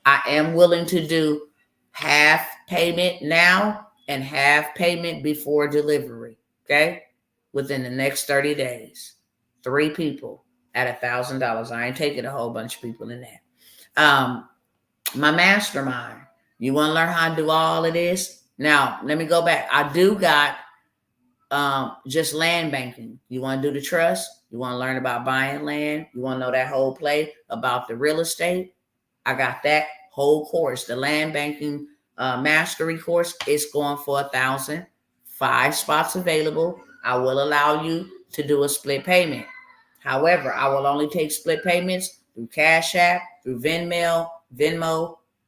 I am willing to do half payment now and half payment before delivery, okay? Within the next 30 days. 3 people at $1,000. I ain't taking a whole bunch of people in that. My mastermind. You want to learn how to do all of this? Now, let me go back. I do got just land banking. You want to do the trust? You want to learn about buying land? You want to know that whole play about the real estate? I got that whole course. The land banking mastery course is going for $1,000. 5 spots available. I will allow you to do a split payment. However, I will only take split payments through Cash App, through Venmo,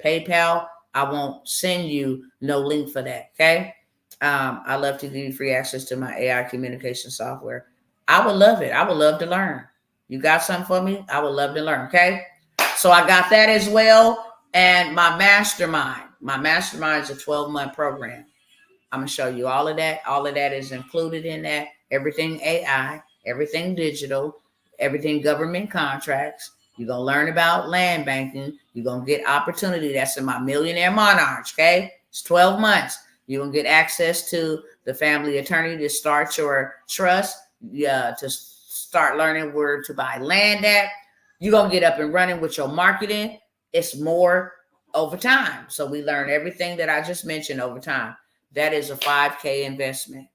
PayPal. I won't send you no link for that, okay? I love to give you free access to my AI communication software. I would love it. I would love to learn. You got something for me? I would love to learn, okay? So I got that as well. And my mastermind. My mastermind is a 12-month program. I'm going to show you all of that. All of that is included in that. Everything AI, everything digital, everything government contracts. You're going to learn about land banking. You're going to get opportunity. That's in my Millionaire Monarch, okay? It's 12 months. You're going to get access to the family attorney to start your trust, to start learning where to buy land at. You're going to get up and running with your marketing. It's more over time. So we learn everything that I just mentioned over time. That is a $5,000 investment.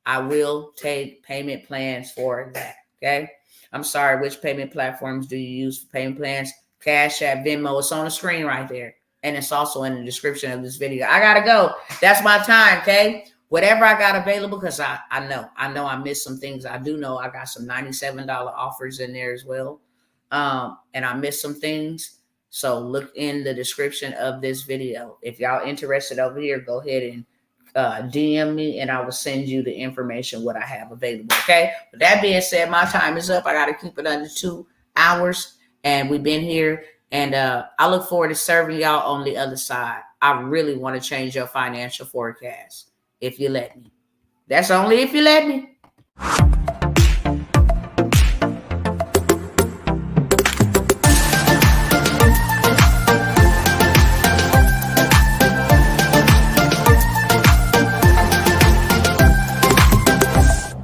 I will take payment plans for that, okay? I'm sorry, which payment platforms do you use for payment plans? Cash App, Venmo, it's on the screen right there. And it's also in the description of this video. I got to go. That's my time, okay? Whatever I got available, because I know I missed some things. I do know I got some $97 offers in there as well. And I missed some things. So look in the description of this video. If y'all interested over here, go ahead and DM me and I will send you the information, what I have available, okay? With that being said, my time is up. I got to keep it under 2 hours. And we've been here. And I look forward to serving y'all on the other side. I really want to change your financial forecast if you let me. That's only if you let me.